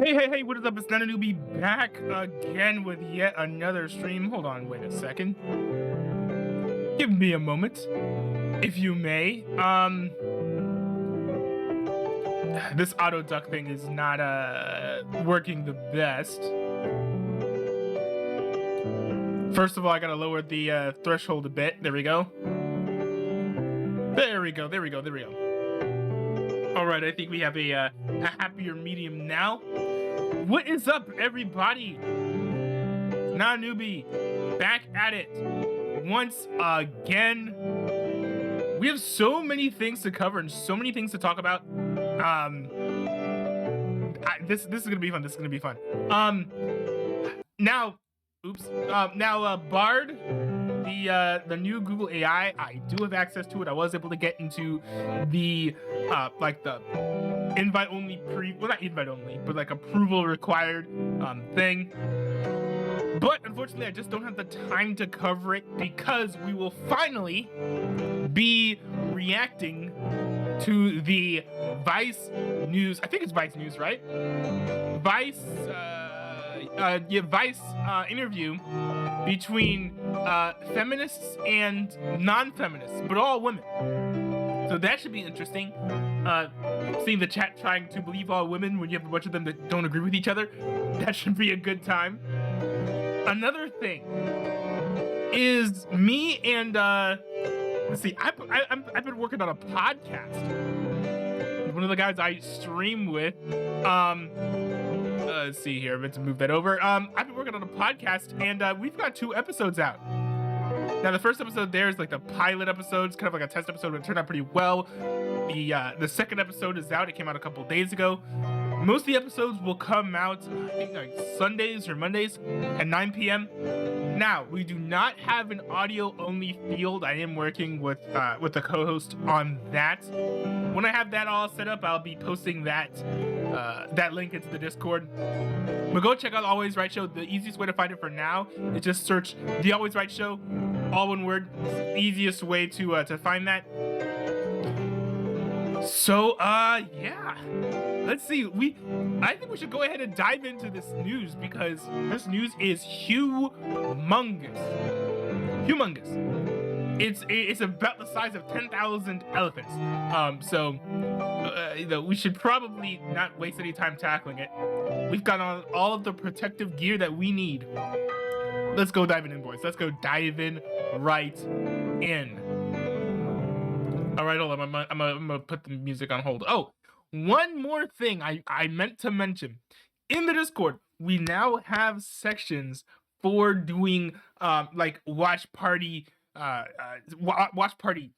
Hey, what is up? It's Nana Newbie back again with yet another stream. Hold on, wait a second. Give me a moment, if you may. This auto duck thing is not working the best. First of all, I gotta lower the threshold a bit. There we go. There we go. All right, I think we have a happier medium now. What is up, everybody? Nah, newbie, back at it once again. We have so many things to cover and so many things to talk about. This is gonna be fun. Now, Bard, the new Google AI, I do have access to it. I was able to get into the the invite only not invite only, but like approval required thing. But unfortunately, I just don't have the time to cover it because we will finally be reacting to the Vice News. I think it's Vice News, right? Vice interview between feminists and non-feminists, but all women. So that should be interesting. Seeing the chat trying to believe all women when you have a bunch of them that don't agree with each other. That should be a good time. Another thing is me and let's see, I've been working on a podcast. One of the guys I stream with. Let's see here. I meant to move that over. I've been working on a podcast, and we've got 2 episodes out. Now, the first episode there is like the pilot episode. It's kind of like a test episode, but it turned out pretty well. The second episode is out. It came out a couple days ago. Most of the episodes will come out, I think, like Sundays or Mondays at 9 p.m. Now, we do not have an audio-only field. I am working with the co-host on that. When I have that all set up, I'll be posting that link into the Discord. But go check out The Always Right Show. The easiest way to find it for now is just search The Always Right Show, all one word. It's the easiest way to find that. So, yeah. Let's see. I think we should go ahead and dive into this news because this news is humongous. It's about the size of 10,000 elephants. We should probably not waste any time tackling it. We've got on all of the protective gear that we need. Let's go diving in, boys. Let's go diving right in. All right, hold on. I'm gonna put the music on hold. Oh, one more thing I meant to mention. In the Discord, we now have sections for doing like watch party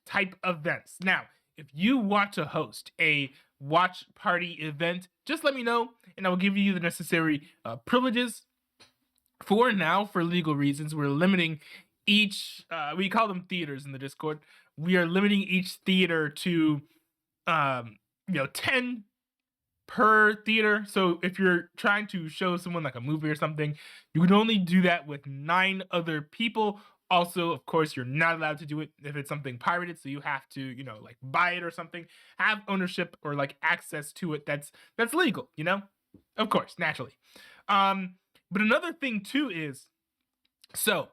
type events. Now, if you want to host a watch party event, just let me know and I will give you the necessary privileges. For now, for legal reasons, we're limiting each, we call them theaters in the Discord. We are limiting each theater to 10 per theater. So if you're trying to show someone like a movie or something, you can only do that with 9 other people. Also, of course, you're not allowed to do it if it's something pirated, so you have to, like buy it or something, have ownership or like access to it that's legal, Of course, naturally. But another thing too is, so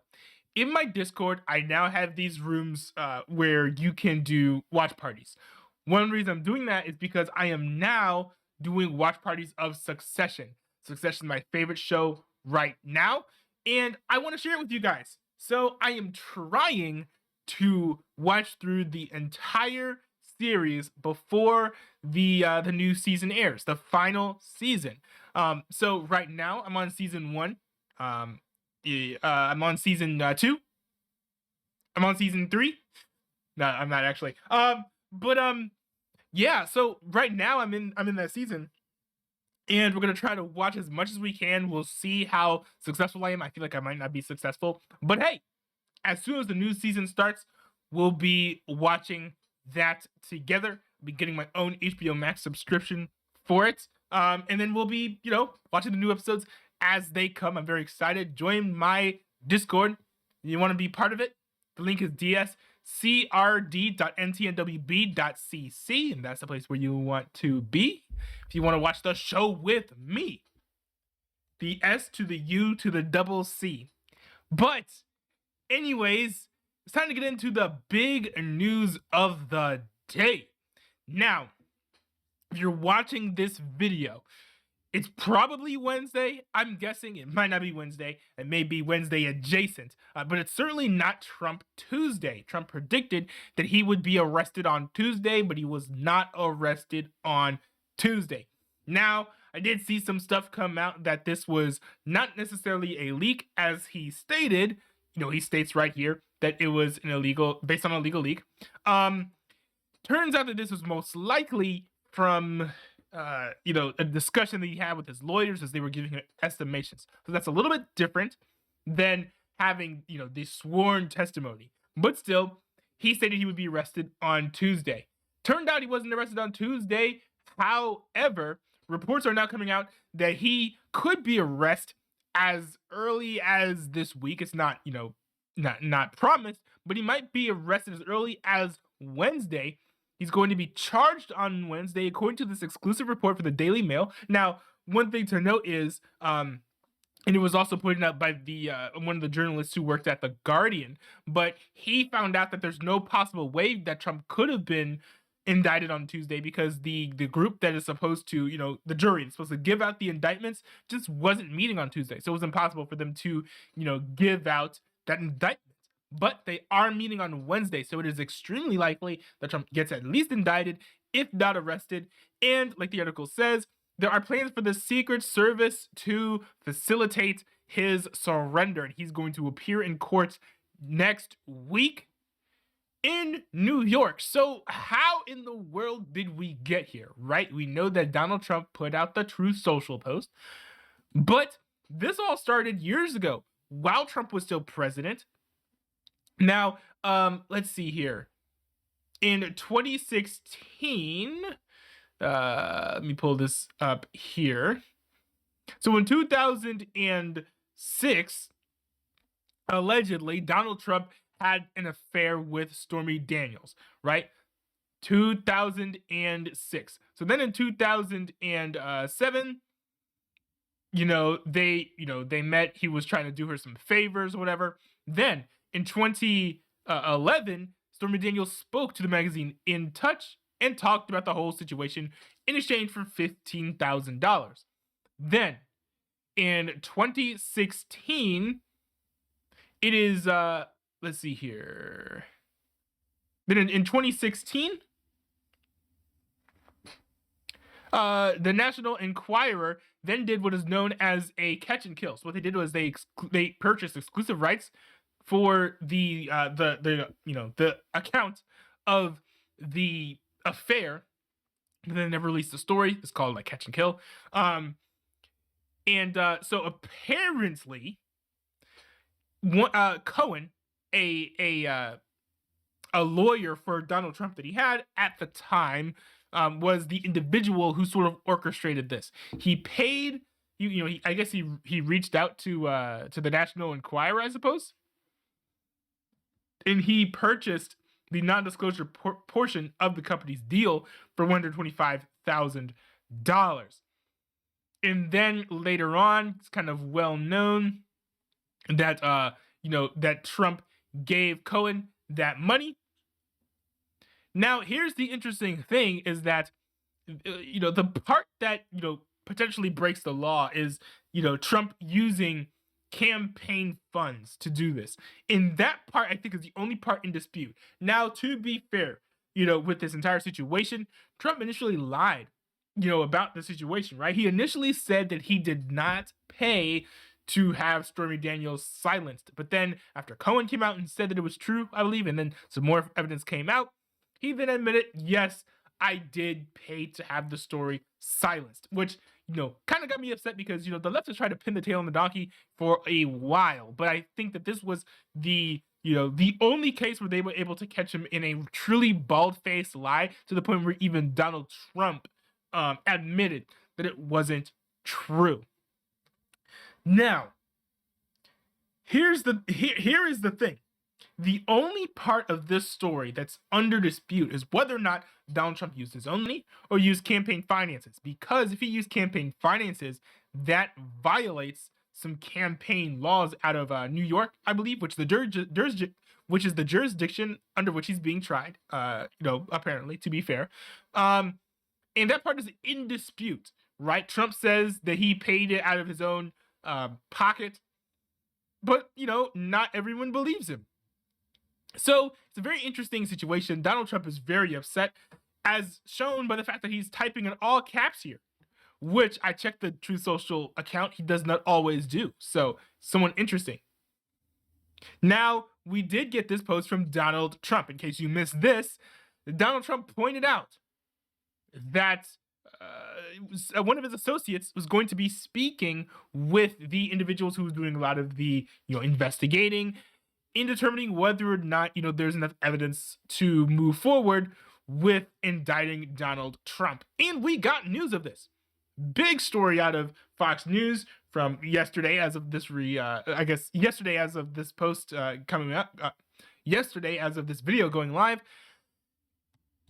in my Discord, I now have these rooms where you can do watch parties. One reason I'm doing that is because I am now doing watch parties of Succession. Succession is my favorite show right now, and I want to share it with you guys. So I am trying to watch through the entire series before the new season airs, the final season. So right now I'm on season 1. I'm on season 2. I'm on season 3. No, I'm not actually. Yeah. So right now I'm in that season, and we're gonna try to watch as much as we can. We'll see how successful I am. I feel like I might not be successful, but hey, as soon as the new season starts, we'll be watching that together. I'll be getting my own HBO Max subscription for it, and then we'll be, watching the new episodes as they come. I'm very excited. Join my Discord. You want to be part of it? The link is dscrd.ntnwb.cc, and that's the place where you want to be if you want to watch the show with me. the S to the U to the double C. But anyways, it's time to get into the big news of the day. Now, if you're watching this video, it's probably Wednesday. I'm guessing it might not be Wednesday. It may be Wednesday adjacent, but it's certainly not Trump Tuesday. Trump predicted that he would be arrested on Tuesday, but he was not arrested on Tuesday. Now, I did see some stuff come out that this was not necessarily a leak, as he stated. He states right here that it was based on a legal leak. Turns out that this was most likely from a discussion that he had with his lawyers as they were giving him estimations. So that's a little bit different than having, the sworn testimony. But still, he stated he would be arrested on Tuesday. Turned out he wasn't arrested on Tuesday. However, reports are now coming out that he could be arrested as early as this week. It's not, not promised, but he might be arrested as early as Wednesday. He's going to be charged on Wednesday, according to this exclusive report for the Daily Mail. Now, one thing to note is, and it was also pointed out by the one of the journalists who worked at The Guardian, but he found out that there's no possible way that Trump could have been indicted on Tuesday because the group that is supposed to, the jury that's supposed to give out the indictments just wasn't meeting on Tuesday. So it was impossible for them to, give out that indictment. But they are meeting on Wednesday, so it is extremely likely that Trump gets at least indicted, if not arrested. And like the article says, there are plans for the Secret Service to facilitate his surrender, and he's going to appear in court next week in New York. So how in the world did we get here, right? We know that Donald Trump put out the Truth Social post, but this all started years ago while Trump was still president. Now, let's see here. In 2016, let me pull this up here. So in 2006, allegedly, Donald Trump had an affair with Stormy Daniels, right? 2006. So then in 2007, they met. He was trying to do her some favors or whatever. Then in 2011, Stormy Daniels spoke to the magazine In Touch and talked about the whole situation in exchange for $15,000. Then, in 2016, it is, let's see here. Then in 2016, the National Enquirer then did what is known as a catch and kill. So what they did was they purchased exclusive rights for the account of the affair. And then never released the story. It's called like Catch and Kill. So apparently, Cohen, a lawyer for Donald Trump that he had at the time, was the individual who sort of orchestrated this. He paid, I guess he reached out to the National Enquirer, I suppose, and he purchased the non-disclosure portion of the company's deal for $125,000. And then later on, it's kind of well known that that Trump gave Cohen that money. Now, here's the interesting thing: is that the part that potentially breaks the law is Trump using campaign funds to do this. And that part, I think, is the only part in dispute. Now, to be fair, with this entire situation, Trump initially lied, about the situation, right? He initially said that he did not pay to have Stormy Daniels silenced. But then after Cohen came out and said that it was true, I believe, and then some more evidence came out, he then admitted, yes, I did pay to have the story silenced, which, kind of got me upset because, the left has tried to pin the tail on the donkey for a while. But I think that this was the only case where they were able to catch him in a truly bald-faced lie, to the point where even Donald Trump admitted that it wasn't true. Now, here is the thing. The only part of this story that's under dispute is whether or not Donald Trump used his own money or used campaign finances. Because if he used campaign finances, that violates some campaign laws out of New York, I believe, which which is the jurisdiction under which he's being tried. Apparently, to be fair, and that part is in dispute, right? Trump says that he paid it out of his own pocket, but not everyone believes him. So it's a very interesting situation. Donald Trump is very upset, as shown by the fact that he's typing in all caps here, which I checked the Truth Social account. He does not always do. So someone interesting. Now, we did get this post from Donald Trump. In case you missed this, Donald Trump pointed out that one of his associates was going to be speaking with the individuals who was doing a lot of the investigating in determining whether or not there's enough evidence to move forward with indicting Donald Trump. And we got news of this. Big story out of Fox News from yesterday, as of this yesterday as of this post coming up, yesterday as of this video going live.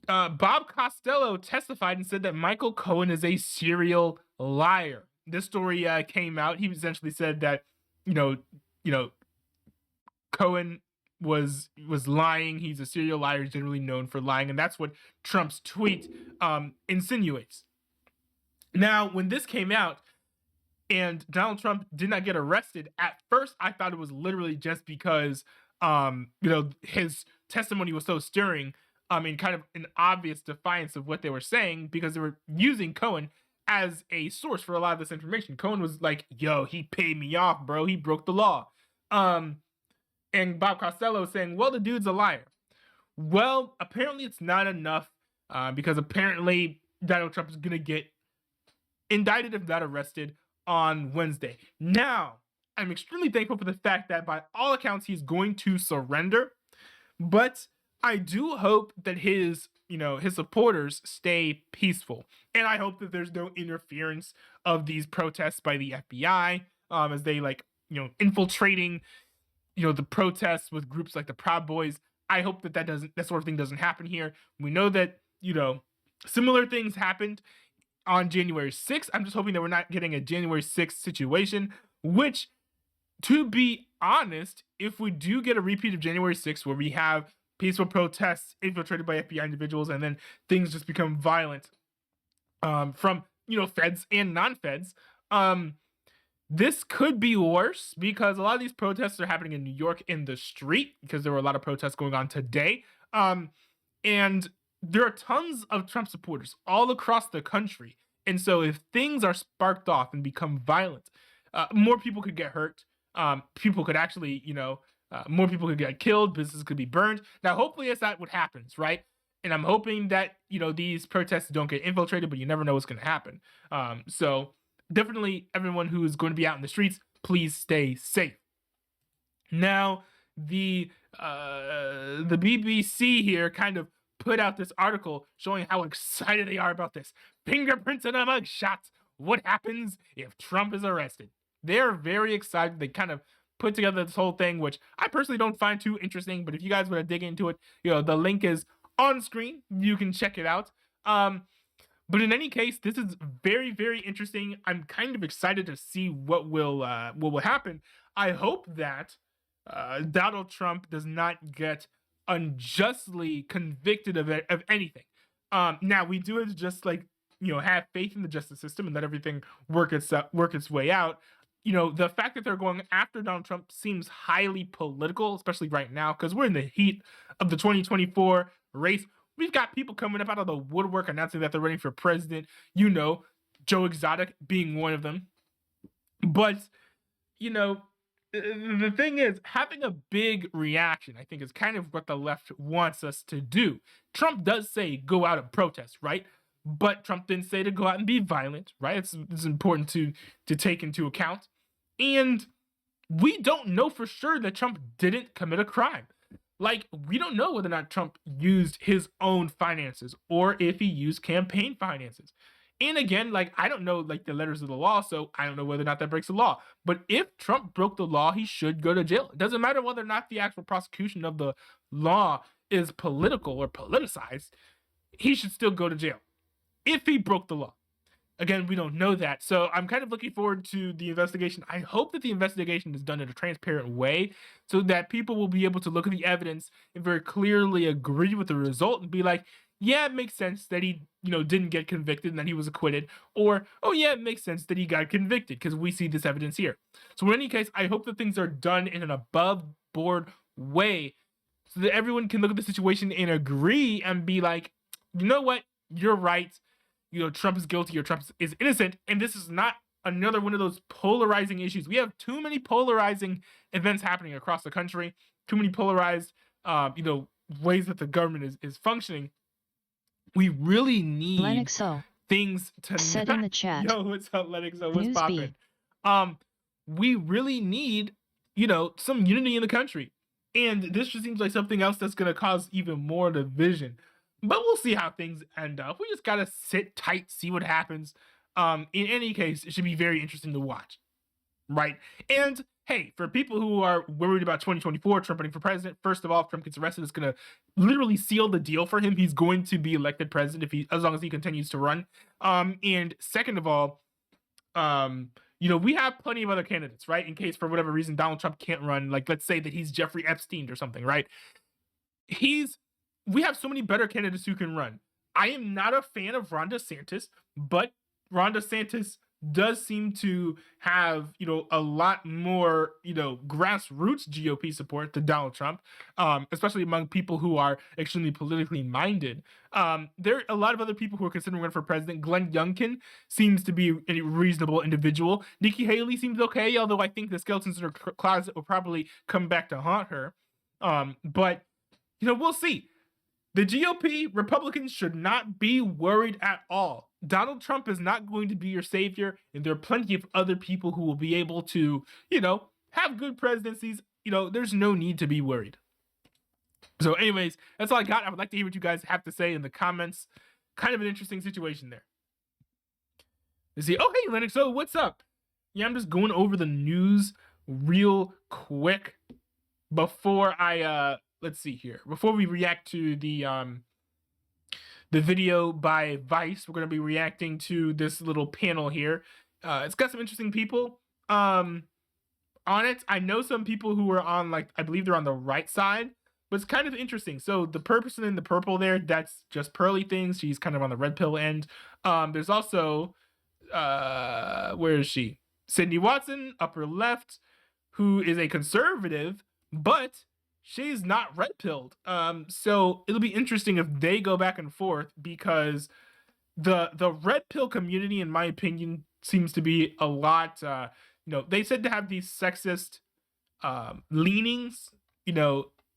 Bob Costello testified and said that Michael Cohen is a serial liar. This story came out. He essentially said that Cohen was lying. He's a serial liar, generally known for lying, and that's what Trump's tweet insinuates. Now, when this came out and Donald Trump did not get arrested, at first I thought it was literally just because his testimony was so stirring, in kind of an obvious defiance of what they were saying, because they were using Cohen as a source for a lot of this information. Cohen was like, yo, he paid me off, bro. He broke the law. And Bob Costello saying, well, the dude's a liar. Well, apparently it's not enough, because apparently Donald Trump is going to get indicted, if not arrested, on Wednesday. Now, I'm extremely thankful for the fact that by all accounts, he's going to surrender. But I do hope that his supporters stay peaceful. And I hope that there's no interference of these protests by the FBI, as they infiltrating the protests with groups like the Proud Boys. I hope that sort of thing doesn't happen here. We know that similar things happened on January 6th. I'm just hoping that we're not getting a January 6th situation, which, to be honest, if we do get a repeat of January 6th where we have peaceful protests infiltrated by FBI individuals and then things just become violent from feds and non-feds, this could be worse, because a lot of these protests are happening in New York in the street, because there were a lot of protests going on today. And there are tons of Trump supporters all across the country. And so if things are sparked off and become violent, more people could get hurt. People could actually, more people could get killed. Businesses could be burned. Now, hopefully that's not what happens, right? And I'm hoping that, these protests don't get infiltrated, but you never know what's going to happen. So definitely everyone who is going to be out in the streets, please stay safe. Now, the BBC here kind of put out this article showing how excited they are about this. Fingerprints and a mugshot. What happens if Trump is arrested? They're very excited. They kind of put together this whole thing, which I personally don't find too interesting, but if you guys want to dig into it, the link is on screen. You can check it out. But in any case, this is very, very interesting. I'm kind of excited to see what will happen. I hope that Donald Trump does not get unjustly convicted of anything. Now, we do have to just have faith in the justice system and let everything work its way out. The fact that they're going after Donald Trump seems highly political, especially right now, because we're in the heat of the 2024 race. We've got people coming up out of the woodwork announcing that they're running for president. Joe Exotic being one of them. But, the thing is, having a big reaction, I think, is kind of what the left wants us to do. Trump does say go out and protest, right? But Trump didn't say to go out and be violent, right? It's important to take into account. And we don't know for sure that Trump didn't commit a crime. We don't know whether or not Trump used his own finances or if he used campaign finances. And again, I don't know, the letters of the law, so I don't know whether or not that breaks the law. But if Trump broke the law, he should go to jail. It doesn't matter whether or not the actual prosecution of the law is political or politicized. He should still go to jail if he broke the law. Again, we don't know that. So I'm kind of looking forward to the investigation. I hope that the investigation is done in a transparent way so that people will be able to look at the evidence and very clearly agree with the result and be like, yeah, it makes sense that he, didn't get convicted and that he was acquitted. Or, oh yeah, it makes sense that he got convicted because we see this evidence here. So in any case, I hope that things are done in an above board way so that everyone can look at the situation and agree and be like, you know what, you're right. Trump is guilty or Trump is innocent. And this is not another one of those polarizing issues. We have too many polarizing events happening across the country, too many polarized, ways that the government is functioning. We really need Lennoxo things to said in the chat. Yo, what's up, Lennoxo? What's poppin'? We really need, some unity in the country. And this just seems like something else that's going to cause even more division. But we'll see how things end up. We just got to sit tight, see what happens. In any case, it should be very interesting to watch. Right? And hey, for people who are worried about 2024, Trump running for president, first of all, if Trump gets arrested, it's going to literally seal the deal for him. He's going to be elected president as long as he continues to run. And second of all, we have plenty of other candidates, right? In case for whatever reason Donald Trump can't run, like let's say that he's Jeffrey Epstein or something, right? We have so many better candidates who can run. I am not a fan of Ron DeSantis, but Ron DeSantis does seem to have, a lot more, grassroots GOP support than Donald Trump, especially among people who are extremely politically minded. There are a lot of other people who are considering running for president. Glenn Youngkin seems to be a reasonable individual. Nikki Haley seems okay, although I think the skeletons in her closet will probably come back to haunt her. But, we'll see. The GOP, Republicans should not be worried at all. Donald Trump is not going to be your savior, and there are plenty of other people who will be able to, have good presidencies. There's no need to be worried. So anyways, that's all I got. I would like to hear what you guys have to say in the comments. Kind of an interesting situation there. Let's see. Oh, hey, Lennox. So what's up? Yeah, I'm just going over the news real quick before I, let's see here. Before we react to the video by Vice, we're going to be reacting to this little panel here. It's got some interesting people on it. I know some people who are on, I believe they're on the right side, but it's kind of interesting. So the person in the purple there, that's just Pearly Things. She's kind of on the red pill end. There's also, where is she? Sydney Watson, upper left, who is a conservative, but she's not red pilled. So it'll be interesting if they go back and forth, because the red pill community, in my opinion, seems to be a lot, they said to have these sexist leanings,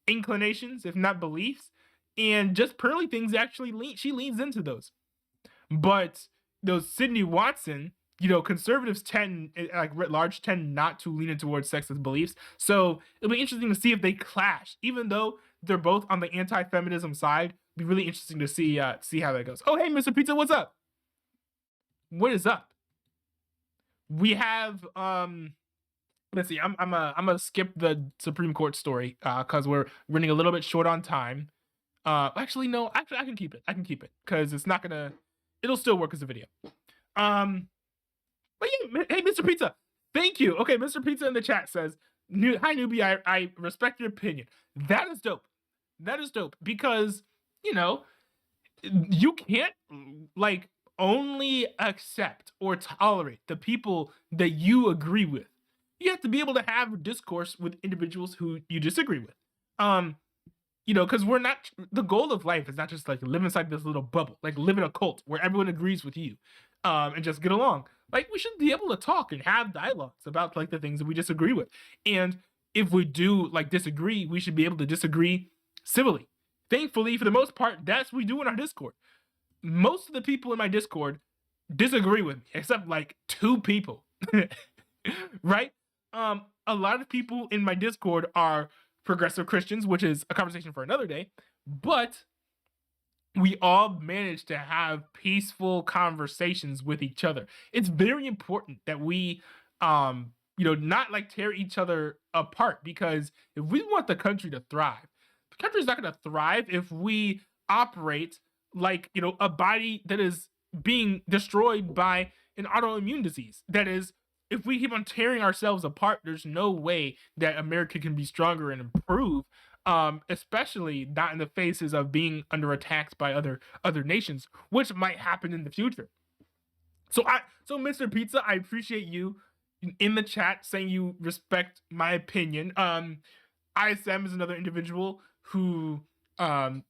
inclinations, if not beliefs. And just Pearly Things actually she leans into those. But those Sydney Watson, conservatives tend, writ large, tend not to lean in towards sexist beliefs. So it'll be interesting to see if they clash, even though they're both on the anti-feminism side. It'll be really interesting to see how that goes. Oh, hey, Mr. Pizza, what's up? What is up? We have, let's see. I'm gonna skip the Supreme Court story because we're running a little bit short on time. Actually, no. Actually, I can keep it. Because it's not gonna. It'll still work as a video. But yeah, hey, Mr. Pizza, thank you. Okay, Mr. Pizza in the chat says, "Hi, newbie. I respect your opinion. That is dope. Because you can't only accept or tolerate the people that you agree with. You have to be able to have discourse with individuals who you disagree with. Because we're not. The goal of life is not just live inside this little bubble, live in a cult where everyone agrees with you, and just get along. We should be able to talk and have dialogues about the things that we disagree with. And if we do disagree, we should be able to disagree civilly. Thankfully, for the most part, that's what we do in our Discord. Most of the people in my Discord disagree with me, except 2 people. Right? A lot of people in my Discord are progressive Christians, which is a conversation for another day, but we all manage to have peaceful conversations with each other. It's very important that we, not tear each other apart, because if we want the country to thrive, the country's not going to thrive if we operate a body that is being destroyed by an autoimmune disease. That is, if we keep on tearing ourselves apart, there's no way that America can be stronger and improve, especially not in the faces of being under attacks by other nations, which might happen in the future. So Mr. Pizza, I appreciate you in the chat saying you respect my opinion. ISM is another individual who, I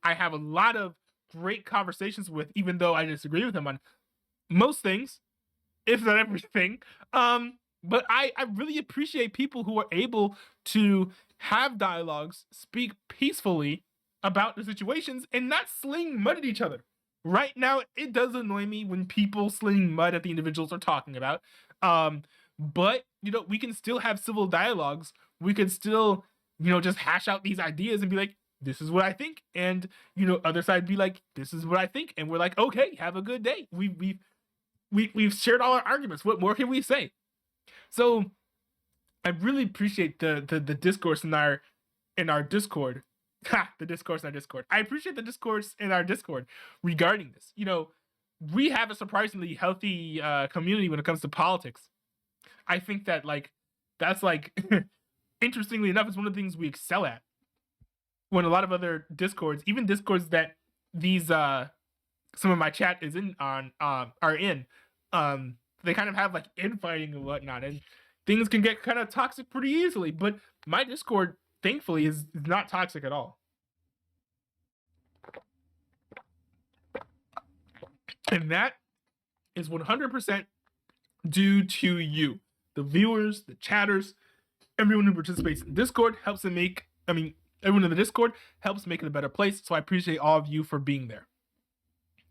have a lot of great conversations with, even though I disagree with him on most things, if not everything. But I really appreciate people who are able to have dialogues, speak peacefully about the situations, and not sling mud at each other. Right now, it does annoy me when people sling mud at the individuals are talking about. But we can still have civil dialogues. We could still, just hash out these ideas and be like, this is what I think, and other side be like, this is what I think, and we're like, okay, have a good day. We've shared all our arguments. What more can we say? So I really appreciate the discourse in our Discord. The discourse in our Discord. I appreciate the discourse in our Discord regarding this. We have a surprisingly healthy community when it comes to politics. I think that that's interestingly enough, it's one of the things we excel at. When a lot of other Discords, even Discords that these some of my chat is in on are in, they kind of have infighting and whatnot, and things can get kind of toxic pretty easily. But my Discord, thankfully, is not toxic at all. And that is 100% due to you, the viewers, the chatters, everyone who participates in Discord helps it make, everyone in the Discord helps make it a better place. So I appreciate all of you for being there.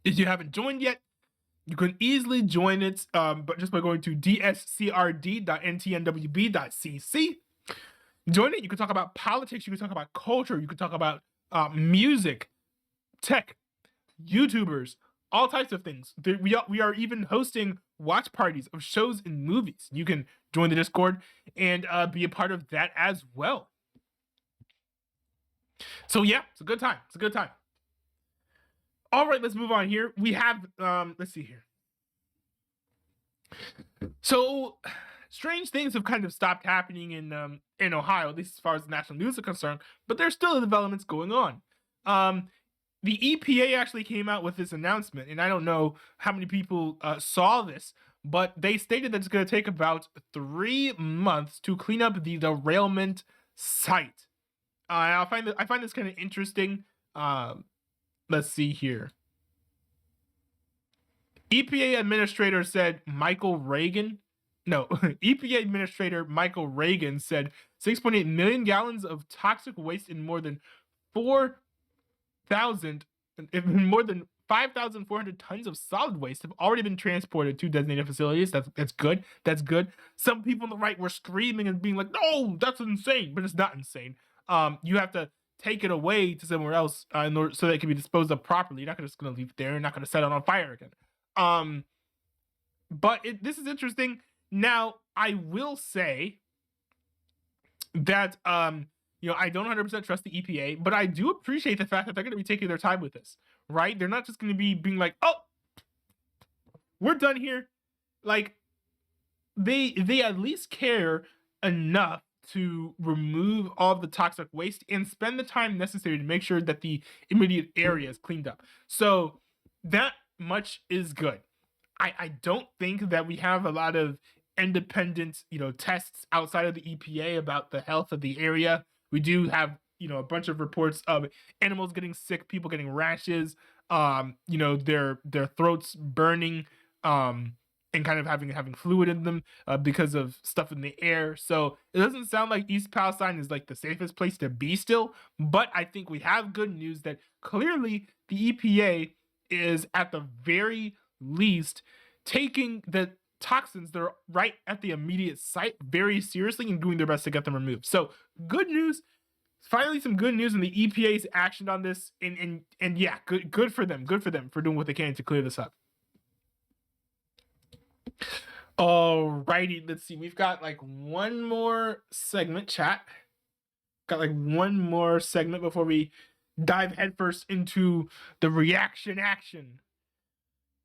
If you haven't joined yet, you can easily join it, but just by going to dscrd.ntnwb.cc. Join it. You can talk about politics. You can talk about culture. You can talk about music, tech, YouTubers, all types of things. We are even hosting watch parties of shows and movies. You can join the Discord and be a part of that as well. So yeah, it's a good time. It's a good time. All right, let's move on here. We have, let's see here. So strange things have kind of stopped happening in Ohio, at least as far as the national news are concerned, but there's still developments going on. The EPA actually came out with this announcement, and I don't know how many people saw this, but they stated that it's going to take about 3 months to clean up the derailment site. I find this kind of interesting. Let's see here. EPA Administrator Michael Reagan said 6.8 million gallons of toxic waste in more than 5,400 tons of solid waste have already been transported to designated facilities. That's good. That's good. Some people on the right were screaming and being like, "No, that's insane," but it's not insane. You have to take it away to somewhere else in order so that it can be disposed of properly. You're not just going to leave it there. You're not going to set it on fire again. But this is interesting. Now, I will say that I don't 100% trust the EPA, but I do appreciate the fact that they're going to be taking their time with this, right? They're not just going to be being like, "Oh, we're done here." They at least care enough to remove all of the toxic waste and spend the time necessary to make sure that the immediate area is cleaned up. So that much is good. I don't think that we have a lot of independent, tests outside of the EPA about the health of the area. We do have, a bunch of reports of animals getting sick, people getting rashes, their throats burning, and kind of having fluid in them because of stuff in the air. So it doesn't sound like East Palestine is the safest place to be still, but I think we have good news that clearly the EPA is at the very least taking the toxins that are right at the immediate site very seriously and doing their best to get them removed. So good news. Finally, some good news, and the EPA's actioned on this, and yeah, good for them. Good for them for doing what they can to clear this up. Alrighty, let's see. We've got one more segment, chat. Got one more segment before we dive headfirst into the reaction action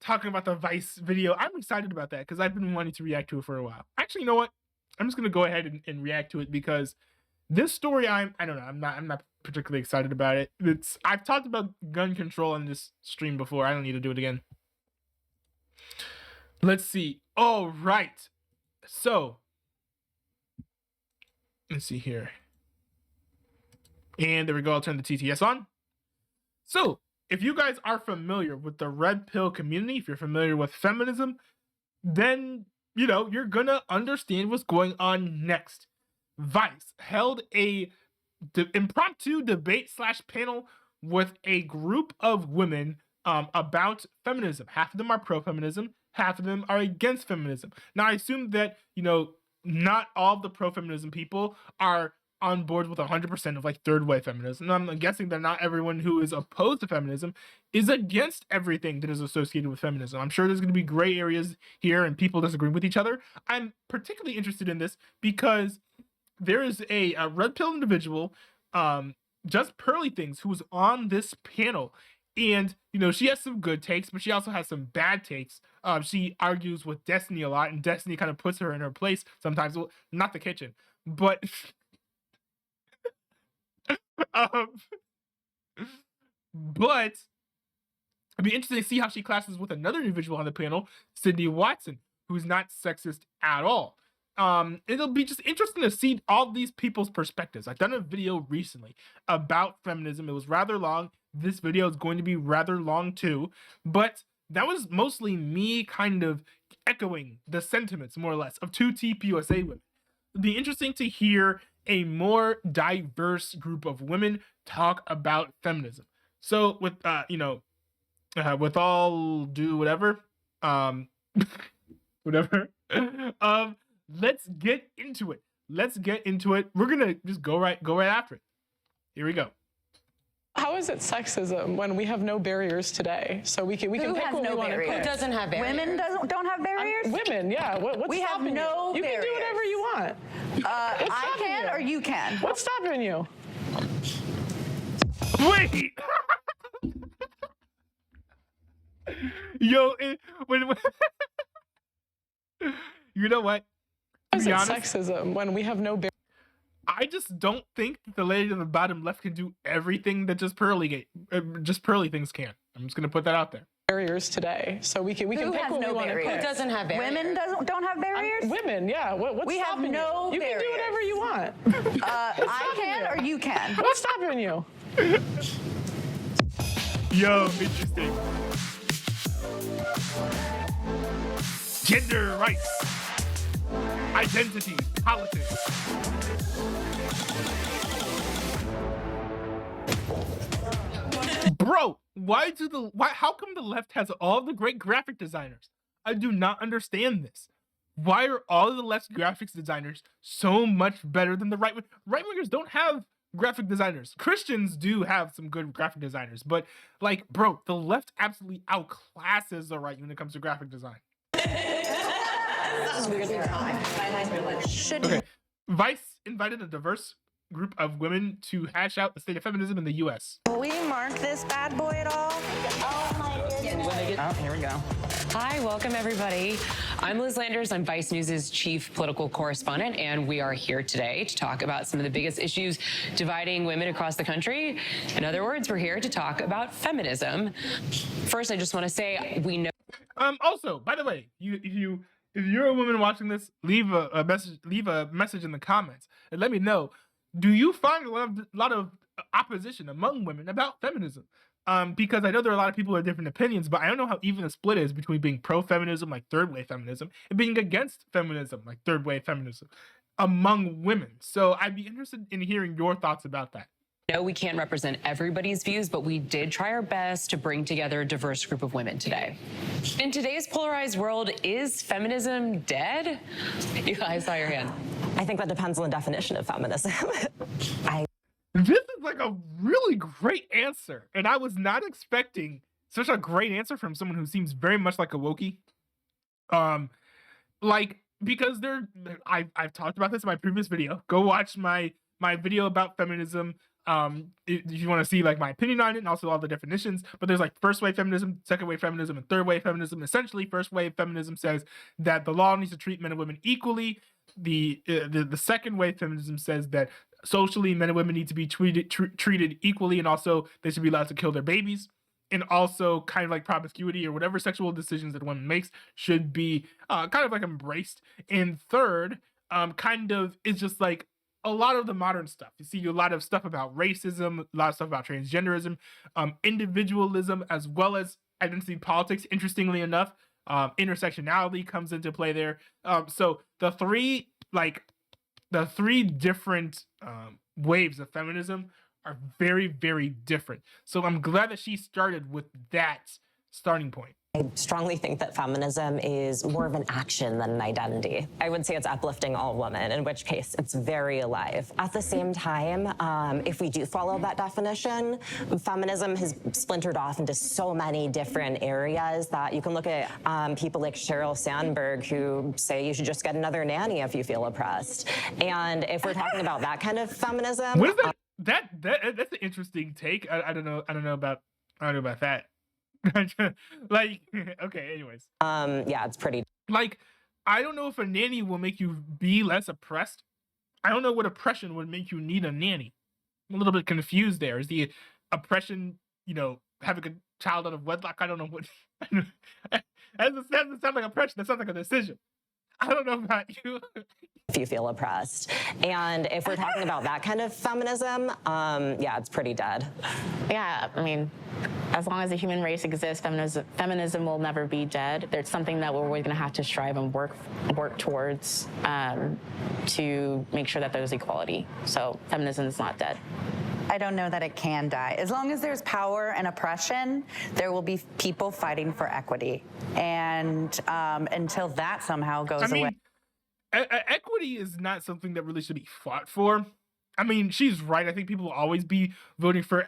talking about the Vice video. I'm excited about that because I've been wanting to react to it for a while. Actually, you know what? I'm just gonna go ahead and react to it because this story, I don't know, I'm not particularly excited about it. I've talked about gun control on this stream before. I don't need to do it again. Let's see. All right. So let's see here. And there we go. I'll turn the TTS on. So if you guys are familiar with the red pill community, if you're familiar with feminism, then, you know, you're gonna understand what's going on next. Vice held a impromptu debate / panel with a group of women about feminism. Half of them are pro-feminism, half of them are against feminism. Now, I assume that, you know, not all of the pro-feminism people are on board with 100% of like third wave feminism. And I'm guessing that not everyone who is opposed to feminism is against everything that is associated with feminism. I'm sure there's going to be gray areas here and people disagreeing with each other. I'm particularly interested in this because there is a red pill individual, just Pearly Things, who was on this panel. And, you know, she has some good takes, but she also has some bad takes. She argues with Destiny a lot, and Destiny kind of puts her in her place sometimes. Well, not the kitchen, but but it'd be interesting to see how she clashes with another individual on the panel, Sydney Watson, who's not sexist at all. It'll be just interesting to see all these people's perspectives. I've done a video recently about feminism. It was rather long. This video is going to be rather long too, but that was mostly me kind of echoing the sentiments, more or less, of two TPUSA women. It'd be interesting to hear a more diverse group of women talk about feminism. So with with all due whatever, whatever, let's get into it. We're gonna just go right after it. Here we go. How is it sexism when we have no barriers today? So we can pick what we want to pick. Who doesn't have barriers? Women don't have barriers? Women, yeah. What's we have stopping no you? You barriers. can do whatever you want. I can or you can? What's stopping you? Wait! Yo, you know what? How is it sexism when we have no barriers? I just don't think that the lady on the bottom left can do everything that just Pearly Things can. I'm just gonna put that out there. Barriers today, so we can pick what we want to pick. Who doesn't have barriers? Women don't have barriers? Women, yeah. What's we have stopping no you? barriers. You can do whatever you want. I can or you can? What's stopping you? Yo, interesting. Gender rights, identity, politics. Bro, how come the left has all the great graphic designers? I do not understand this. Why are all of the left's graphics designers so much better than the right wing? Right wingers don't have graphic designers. Christians do have some good graphic designers, but like, bro, the left absolutely outclasses the right when it comes to graphic design. Okay. Vice invited a diverse group of women to hash out the state of feminism in the U.S. Will we mark this bad boy at all? Oh my goodness. Oh, here we go. Hi, welcome everybody. I'm Liz Landers. I'm Vice News' chief political correspondent, and we are here today to talk about some of the biggest issues dividing women across the country. In other words, we're here to talk about feminism. First, I just want to say we know. Also, by the way, if you're a woman watching this, leave a message in the comments and let me know. Do you find a lot of opposition among women about feminism? Because I know there are a lot of people who have different opinions, but I don't know how even the split is between being pro-feminism, like third-wave feminism, and being against feminism, like third-wave feminism, among women. So I'd be interested in hearing your thoughts about that. No, we can't represent everybody's views, but we did try our best to bring together a diverse group of women today. In today's polarized world, is feminism dead? I saw your hand. I think that depends on the definition of feminism. This is like a really great answer, and I was not expecting such a great answer from someone who seems very much like a wokie. Because I've talked about this in my previous video. Go watch my video about feminism if you want to see like my opinion on it and also all the definitions. But there's like first wave feminism, second wave feminism, and third wave feminism. Essentially, first wave feminism says that the law needs to treat men and women equally. The second wave feminism says that socially men and women need to be treated equally, and also they should be allowed to kill their babies. And also kind of like promiscuity or whatever sexual decisions that one makes should be kind of like embraced. And third, kind of is just like a lot of the modern stuff. You see a lot of stuff about racism, a lot of stuff about transgenderism, individualism, as well as identity politics. Interestingly enough, intersectionality comes into play there. So the three different waves of feminism are very, very different. So I'm glad that she started with that starting point. I strongly think that feminism is more of an action than an identity. I would say it's uplifting all women, in which case it's very alive. At the same time, if we do follow that definition, feminism has splintered off into so many different areas that you can look at people like Sheryl Sandberg who say you should just get another nanny if you feel oppressed. And if we're talking about that kind of feminism, what is that? That's an interesting take. I don't know about that. Like, okay, anyways. Yeah, it's pretty. Like, I don't know if a nanny will make you be less oppressed. I don't know what oppression would make you need a nanny. I'm a little bit confused there. Is the oppression, having a child out of wedlock? I don't know what. That doesn't sound like oppression. That sounds like a decision. I don't know about you. If you feel oppressed. And if we're talking about that kind of feminism, yeah, it's pretty dead. Yeah, I mean, as long as the human race exists, feminism will never be dead. There's something that we're always going to have to strive and work towards to make sure that there's equality. So feminism is not dead. I don't know that it can die. As long as there's power and oppression, there will be people fighting for equity. And until that somehow goes away. Equity is not something that really should be fought for. I mean, she's right. I think people will always be voting for,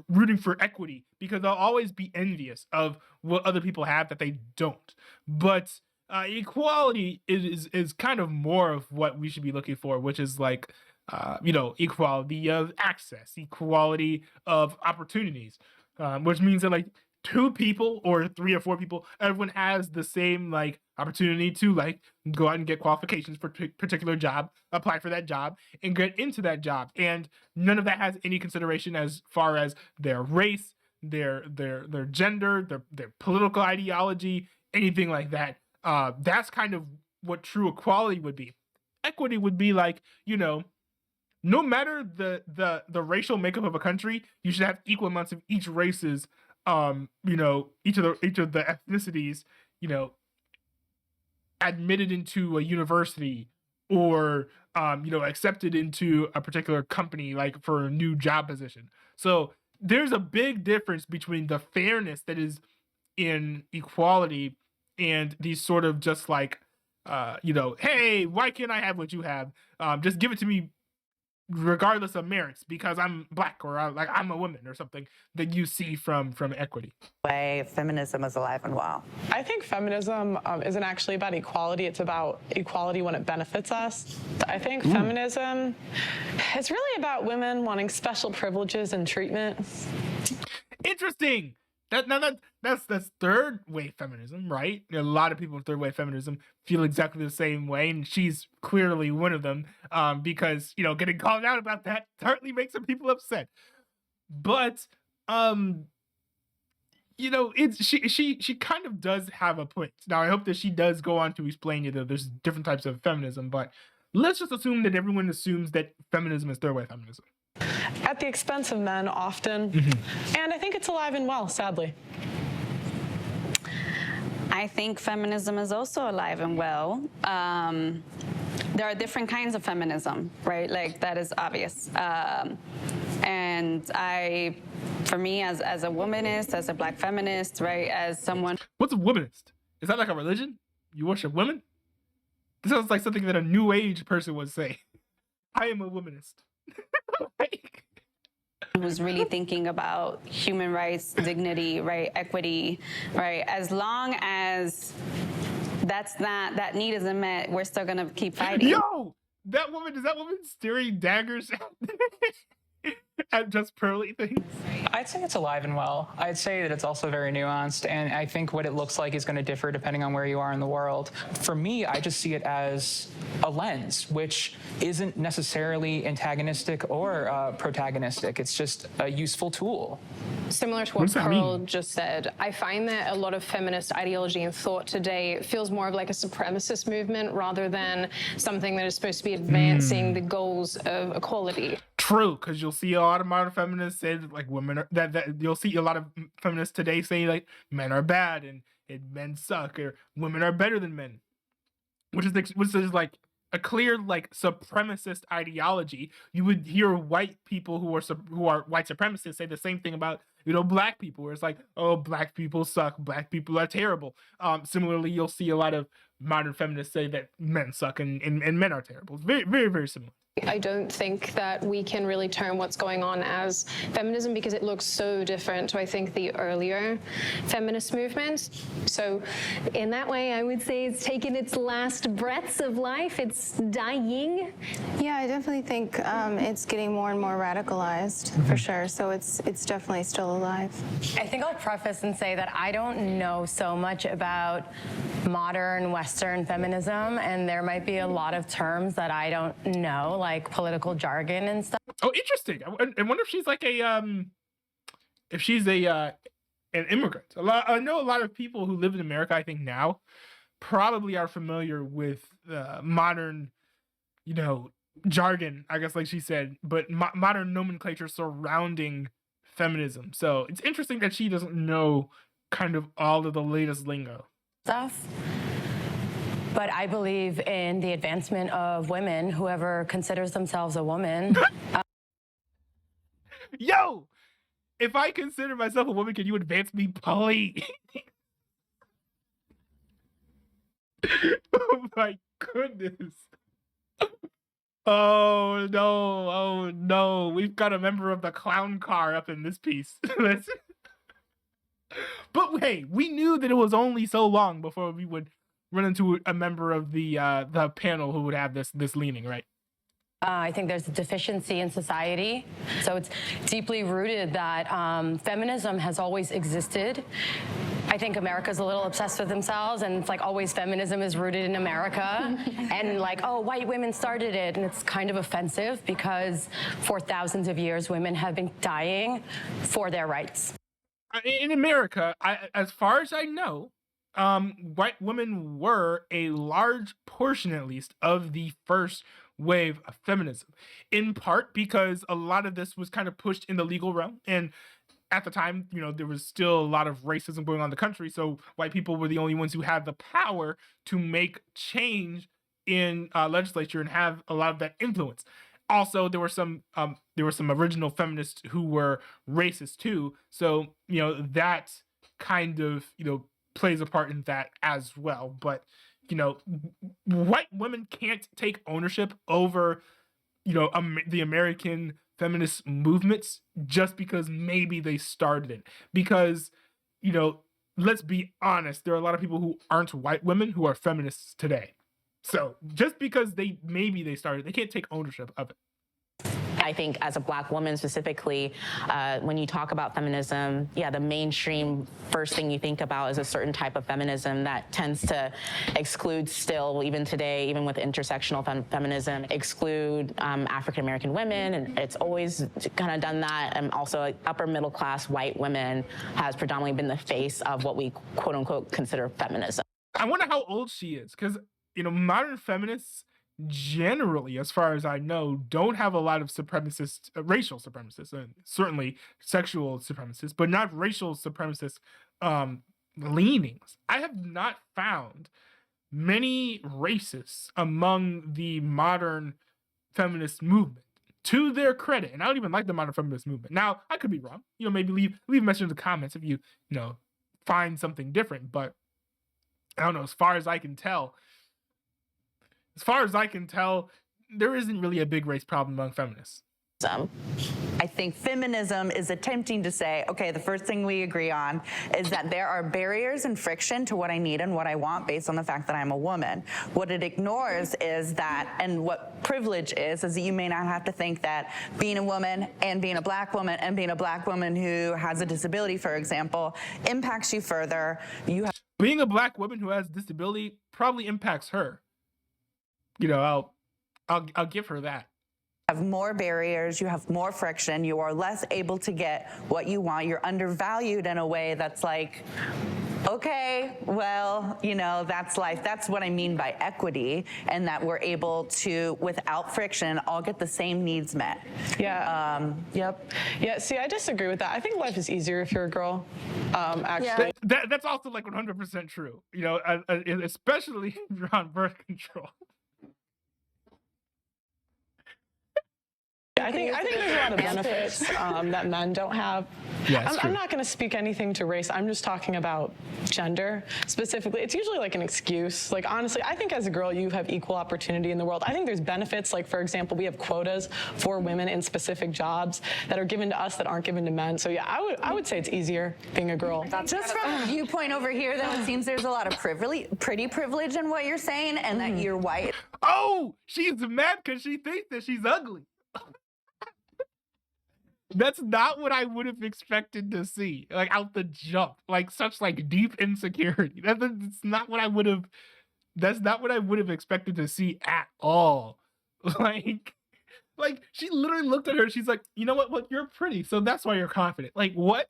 rooting for equity because they'll always be envious of what other people have that they don't. But equality is kind of more of what we should be looking for, which is like, equality of access, equality of opportunities, which means that like 2 people or 3 or 4 people, everyone has the same like opportunity to like go out and get qualifications for a particular job, apply for that job, and get into that job. And none of that has any consideration as far as their race, their gender, their political ideology, anything like that. That's kind of what true equality would be. Equity would be like, no matter the racial makeup of a country, you should have equal amounts of each race's, each of the ethnicities, admitted into a university or, accepted into a particular company, like for a new job position. So there's a big difference between the fairness that is in equality and these sort of just like, hey, why can't I have what you have? Just give it to me regardless of merits because I'm black or I'm a woman or something that you see from equity. Way feminism is alive and well. I think feminism isn't actually about equality. It's about equality when it benefits us. I think feminism is really about women wanting special privileges and treatment. Interesting. That's third wave feminism, right? A lot of people in third wave feminism feel exactly the same way, and she's clearly one of them. Because getting called out about that certainly makes some people upset. But she kind of does have a point. Now I hope that she does go on to explain that there's different types of feminism, but let's just assume that everyone assumes that feminism is third wave feminism. At the expense of men, often. And I think it's alive and well, sadly. I think feminism is also alive and well. There are different kinds of feminism, right? Like, that is obvious. And for me, as a womanist, as a Black feminist, right, as someone... What's a womanist? Is that like a religion? You worship women? This sounds like something that a new age person would say. I am a womanist. Who's really thinking about human rights, dignity, right, equity, right? As long as that need isn't met, we're still gonna keep fighting. Yo, is that woman staring daggers? at just pearly things? I'd say it's alive and well. I'd say that it's also very nuanced, and I think what it looks like is going to differ depending on where you are in the world. For me, I just see it as a lens, which isn't necessarily antagonistic or protagonistic. It's just a useful tool. Similar to what Pearl just said, I find that a lot of feminist ideology and thought today feels more of like a supremacist movement rather than something that is supposed to be advancing the goals of equality. True, because you'll see a lot of modern feminists say that, like, women are that you'll see a lot of feminists today say like men are bad and men suck, or women are better than men, which is like a clear like supremacist ideology. You would hear white people who are white supremacists say the same thing about, you know, black people, where it's like, oh, black people suck, black people are terrible. Similarly, you'll see a lot of modern feminists say that men suck and men are terrible. It's very, very, very similar. I don't think that we can really term what's going on as feminism because it looks so different to, I think, the earlier feminist movement. So in that way, I would say it's taken its last breaths of life. It's dying. Yeah, I definitely think it's getting more and more radicalized, for sure. So it's definitely still alive. I think I'll preface and say that I don't know so much about modern Western feminism, and there might be a lot of terms that I don't know, like political jargon and stuff. Oh, interesting. I wonder if she's like an immigrant. I know a lot of people who live in America, I think now, probably are familiar with modern, you know, jargon, I guess, like she said, but modern nomenclature surrounding feminism. So it's interesting that she doesn't know kind of all of the latest lingo. But I believe in the advancement of women, whoever considers themselves a woman. Yo, if I consider myself a woman, can you advance me, please? Oh my goodness. Oh no, we've got a member of the clown car up in this piece. But hey, we knew that it was only so long before we would run into a member of the panel who would have this leaning, right? I think there's a deficiency in society. So it's deeply rooted that feminism has always existed. I think America's a little obsessed with themselves, and it's like always feminism is rooted in America. And like, oh, white women started it. And it's kind of offensive because for thousands of years, women have been dying for their rights. In America, as far as I know, white women were a large portion, at least, of the first wave of feminism, in part because a lot of this was kind of pushed in the legal realm. And at the time, you know, there was still a lot of racism going on in the country. So white people were the only ones who had the power to make change in legislature and have a lot of that influence. Also, there were some original feminists who were racist too. So, you know, that kind of, you know, plays a part in that as well. But, you know, white women can't take ownership over, you know, the American feminist movements just because maybe they started it. Because, you know, let's be honest, there are a lot of people who aren't white women who are feminists today. So just because they started, they can't take ownership of it. I think as a Black woman specifically, when you talk about feminism, yeah, the mainstream first thing you think about is a certain type of feminism that tends to exclude still, even today, even with intersectional feminism, exclude African American women, and it's always kind of done that. And also upper middle class white women has predominantly been the face of what we quote unquote consider feminism. I wonder how old she is, because, you know, modern feminists generally, as far as I know, don't have a lot of supremacist, racial supremacists, and certainly sexual supremacists, but not racial supremacist leanings. I have not found many racists among the modern feminist movement, to their credit. And I don't even like the modern feminist movement. Now, I could be wrong. You know, maybe leave a message in the comments if you know, find something different. But I don't know, as far as I can tell, there isn't really a big race problem among feminists. I think feminism is attempting to say, okay, the first thing we agree on is that there are barriers and friction to what I need and what I want based on the fact that I'm a woman. What it ignores is that, and what privilege is that you may not have to think that being a woman and being a black woman and being a black woman who has a disability, for example, impacts you further. Being a black woman who has disability probably impacts her. I'll give her that. Have more barriers, you have more friction, you are less able to get what you want, you're undervalued in a way that's like, okay, well, that's life. That's what I mean by equity, and that we're able to, without friction, all get the same needs met. Yeah. Yep. Yeah, see, I disagree with that. I think life is easier if you're a girl, actually. That's also like 100% true, especially if you're on birth control. I think there's a lot of benefits that men don't have. Yeah, I'm not going to speak anything to race. I'm just talking about gender specifically. It's usually like an excuse. Like, honestly, I think as a girl, you have equal opportunity in the world. I think there's benefits. Like, for example, we have quotas for women in specific jobs that are given to us that aren't given to men. So yeah, I would say it's easier being a girl. Just from a viewpoint over here, though, it seems there's a lot of pretty privilege in what you're saying, and that you're white. Oh, she's mad because she thinks that she's ugly. That's not what I would have expected to see, like, out the jump, like such like deep insecurity. That's not what I would have. That's not what I would have expected to see at all. Like she literally looked at her. She's like, you know what? Well, you're pretty, so that's why you're confident. Like, what?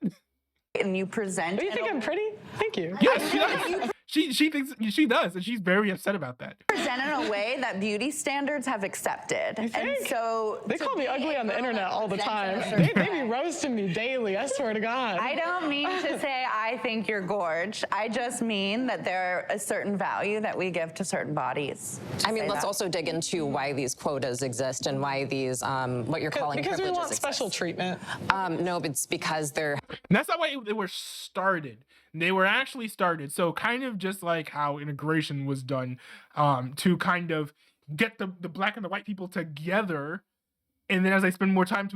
And you present. Do you think I'm pretty? Thank you. Yes, she does. She thinks she does, and she's very upset about that. Present in a way that beauty standards have accepted. And so they call me ugly on the internet all the time. They be roasting me daily. I swear to God. I don't mean to say I think you're gorge. I just mean that there are a certain value that we give to certain bodies. I mean, let's also dig into why these quotas exist and why these what you're calling because privileges we want exist. special treatment. No, it's because they're. That's not why they were started. They were actually started. So kind of just like how integration was done, to kind of get the black and the white people together, and then as they spend more time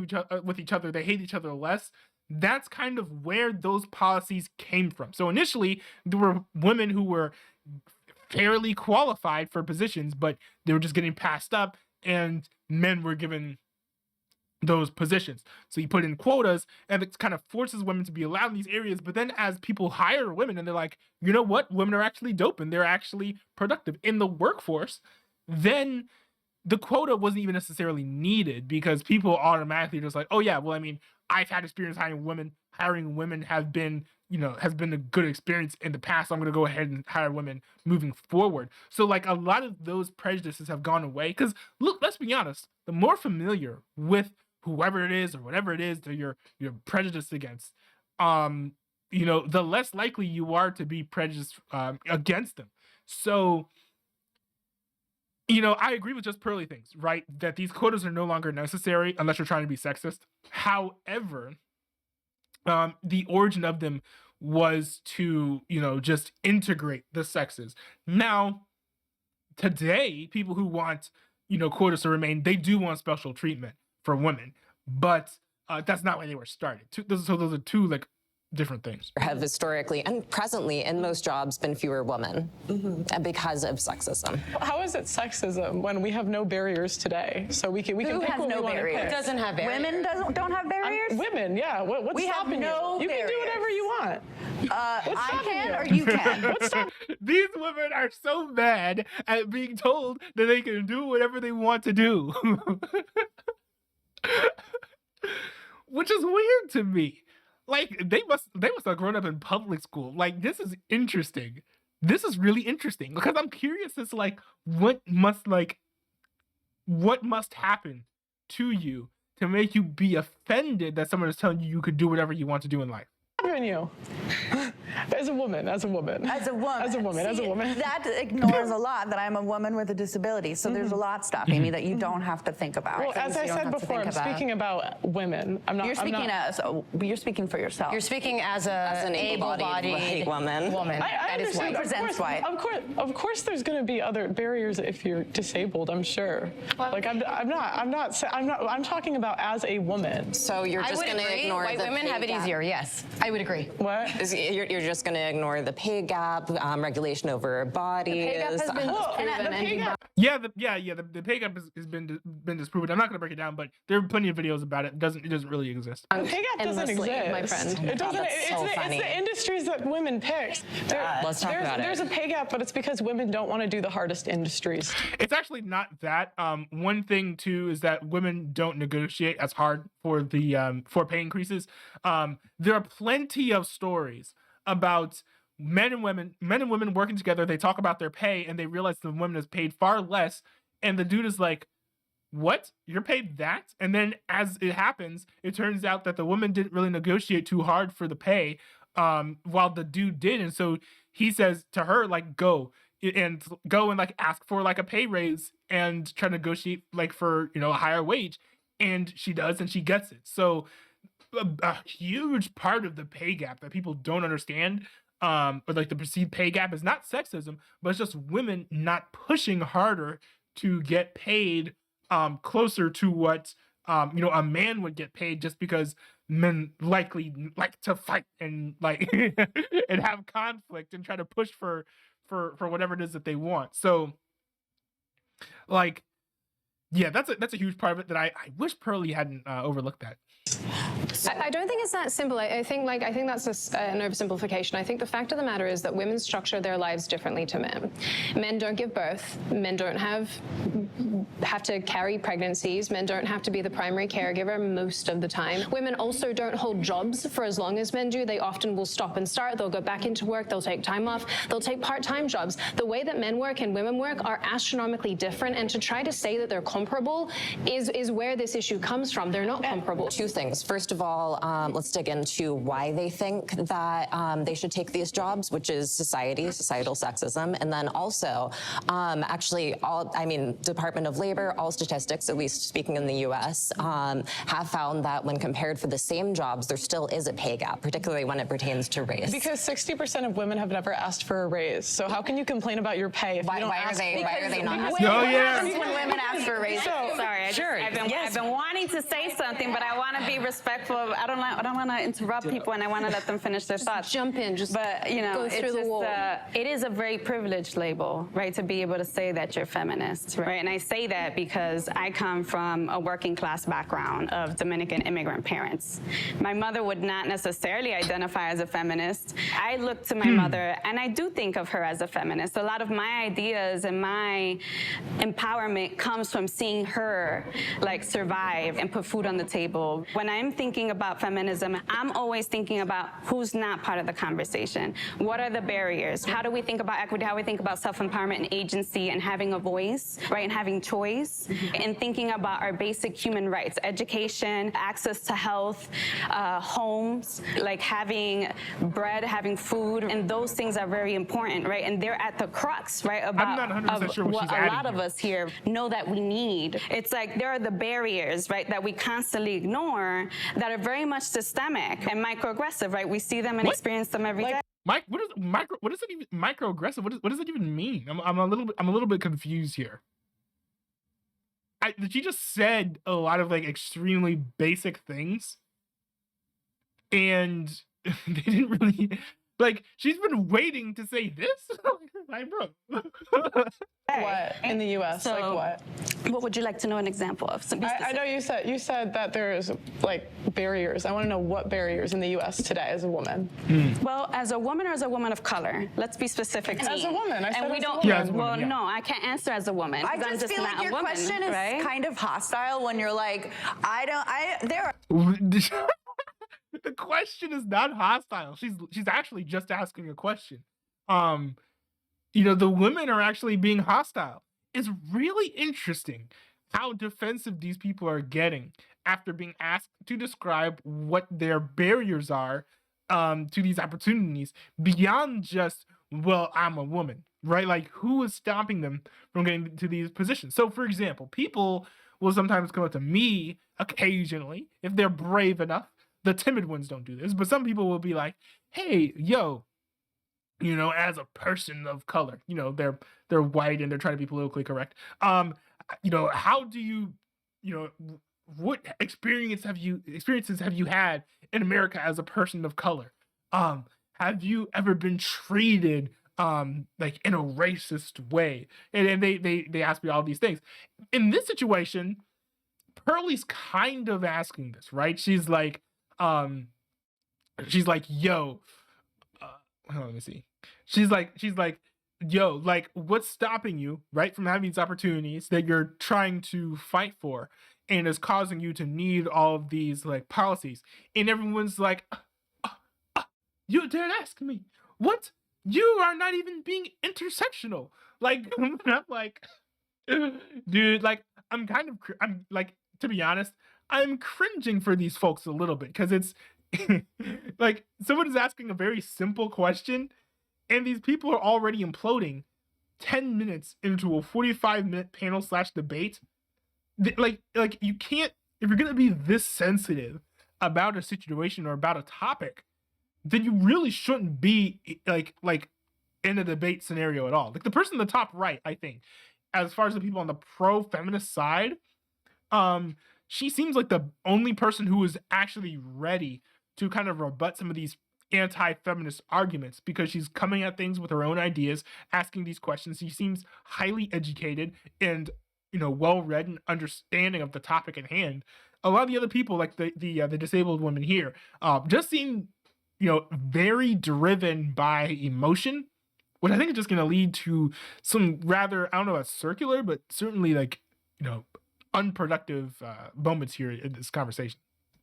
with each other, they hate each other less. That's kind of where those policies came from. So initially, there were women who were fairly qualified for positions, but they were just getting passed up, and men were given those positions. So you put in quotas, and it kind of forces women to be allowed in these areas. But then as people hire women and they're like, you know what, women are actually dope and they're actually productive in the workforce, then the quota wasn't even necessarily needed, because people automatically just like, oh yeah, well, I mean, I've had experience hiring women. Hiring women has been a good experience in the past. So I'm going to go ahead and hire women moving forward. So like a lot of those prejudices have gone away, because look, let's be honest, the more familiar with whoever it is or whatever it is that you're prejudiced against, the less likely you are to be prejudiced against them. So, I agree with just Pearly things, right? That these quotas are no longer necessary unless you're trying to be sexist. However, the origin of them was to, just integrate the sexes. Now, today, people who want, quotas to remain, they do want special treatment for women, but that's not why they were started. So those are two like different things. Have historically and presently in most jobs been fewer women because of sexism. How is it sexism when we have no barriers today? So we can pick what we want to pick. It doesn't have barriers. Women don't have barriers? Women, yeah. What's We have stopping no you? You can do barriers. whatever you want. I can or you can. These women are so mad at being told that they can do whatever they want to do. Which is weird to me. Like, they must have grown up in public school. Like, this is interesting. This is really interesting, because I'm curious as to like what must happen to you to make you be offended that someone is telling you you could do whatever you want to do in life. You. As a woman. As a woman. That ignores a lot that I'm a woman with a disability. So there's a lot stopping me that you don't have to think about. Well, as I said before, I'm speaking about women. I'm not. You're speaking for yourself. You're speaking as an able-bodied woman. I understand. Presents white. Of course, there's going to be other barriers if you're disabled. I'm sure. Like I'm talking about as a woman. So you're just going to ignore white the women pay have it gap. easier. Yes, I would agree. What? You're just going to ignore the pay gap, regulation over bodies. Pay gap has been disproven. The pay gap has been disproven. I'm not going to break it down, but there are plenty of videos about it. It doesn't really exist. Pay gap doesn't Endlessly, exist, my friend. It doesn't. That's so It's funny. the industries that women pick. Let's talk about it. There's a pay gap, but it's because women don't want to do the hardest industries. It's actually not that. One thing too is that women don't negotiate as hard for the for pay increases. There are plenty of stories about men and women working together. They talk about their pay and they realize the woman is paid far less, and the dude is like, "What? You're paid that?" And then as it happens, it turns out that the woman didn't really negotiate too hard for the pay, while the dude did, and so he says to her like, go and like ask for like a pay raise and try to negotiate like for a higher wage, and she does, and she gets it. So a huge part of the pay gap that people don't understand, or like the perceived pay gap, is not sexism, but it's just women not pushing harder to get paid closer to what a man would get paid, just because men likely like to fight and like and have conflict and try to push for whatever it is that they want. So like, yeah, that's a huge part of it that I wish Pearlie hadn't overlooked that. I don't think it's that simple. I think that's an oversimplification. I think the fact of the matter is that women structure their lives differently to men. Men don't give birth. Men don't have to carry pregnancies. Men don't have to be the primary caregiver most of the time. Women also don't hold jobs for as long as men do. They often will stop and start. They'll go back into work. They'll take time off. They'll take part-time jobs. The way that men work and women work are astronomically different. And to try to say that they're comparable is where this issue comes from. They're not comparable. Two things. First of all, let's dig into why they think that they should take these jobs, which is societal sexism. And then also, Department of Labor, all statistics, at least speaking in the US, have found that when compared for the same jobs, there still is a pay gap, particularly when it pertains to race. Because 60% of women have never asked for a raise. So how can you complain about your pay if you don't ask? Why are they not asking? Oh, yeah. When women ask for a raise. Sorry, I've been wanting to say something, but I want to be respectful. I don't want to interrupt people, and I want to let them finish their thoughts. Jump in, go through the wall. It is a very privileged label, right, to be able to say that you're feminist, right? And I say that because I come from a working class background of Dominican immigrant parents. My mother would not necessarily identify as a feminist. I look to my mother, and I do think of her as a feminist. A lot of my ideas and my empowerment comes from seeing her like survive and put food on the table. When I'm thinking about feminism, I'm always thinking about who's not part of the conversation. What are the barriers? How do we think about equity? How do we think about self-empowerment and agency and having a voice, right, and having choice, and thinking about our basic human rights, education, access to health, homes, like having bread, having food, and those things are very important, right? And they're at the crux, right, about I'm not 100% sure what she's a adding lot of here. us here know that we need. It's like there are the barriers, right, that we constantly ignore that are very much systemic and microaggressive, right? We see them and experience them every day. What does it even microaggressive? What does it even mean? I'm a little bit confused here. She just said a lot of like extremely basic things, and they didn't really like. She's been waiting to say this, like, bro. What in the U.S. So, like what? What would you like to know an example of? I know you said that there's like barriers. I want to know what barriers in the U.S. today as a woman. Well, as a woman or as a woman of color? Let's be specific. As a woman. I said and we as a don't. woman. Yeah, as a woman, well, yeah. no, I can't answer as a woman. I 'cause I'm just feel not like a your woman, question is right? kind of hostile when you're like, there are The question is not hostile. She's actually just asking a question. The women are actually being hostile. It's really interesting how defensive these people are getting after being asked to describe what their barriers are to these opportunities beyond just, well, I'm a woman, right? Like, who is stopping them from getting to these positions? So, for example, people will sometimes come up to me occasionally if they're brave enough. The timid ones don't do this, but some people will be like, "Hey, yo, as a person of color, they're white and they're trying to be politically correct. How do you, what experiences have you had in America as a person of color? Have you ever been treated like in a racist way?" And they ask me all these things. In this situation, Pearlie's kind of asking this, right? She's like, yo, hold on, let me see. She's like, yo, like, what's stopping you, right, from having these opportunities that you're trying to fight for, and is causing you to need all of these like policies? And everyone's like, you dared ask me what? You are not even being intersectional. Like, I'm like, dude, like, I'm like, to be honest, I'm cringing for these folks a little bit because it's like someone is asking a very simple question, and these people are already imploding 10 minutes into a 45-minute panel slash debate. Like you can't, if you're gonna be this sensitive about a situation or about a topic, then you really shouldn't be like in a debate scenario at all. Like the person in the top right, I think, as far as the people on the pro-feminist side, she seems like the only person who is actually ready to kind of rebut some of these anti-feminist arguments, because she's coming at things with her own ideas, asking these questions. She seems highly educated and well-read and understanding of the topic at hand. A lot of the other people, like the disabled women here, just seem very driven by emotion, which I think is just going to lead to some rather, I don't know, circular, but certainly like unproductive moments here in this conversation.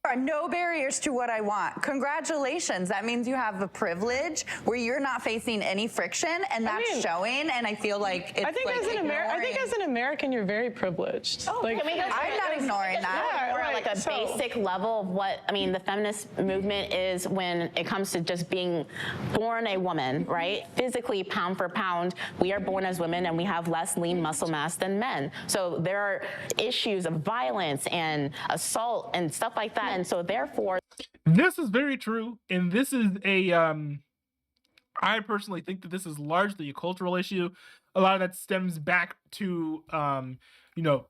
There are no barriers to what I want. Congratulations. That means you have a privilege where you're not facing any friction, and that's showing. And I feel like it's I think as an American, you're very privileged. I'm not ignoring that. Or like a basic level of what the feminist movement is when it comes to just being born a woman, right? Physically, pound for pound, we are born as women and we have less lean muscle mass than men. So there are issues of violence and assault and stuff like that. And so therefore, this is very true. And this is I personally think that this is largely a cultural issue. A lot of that stems back to,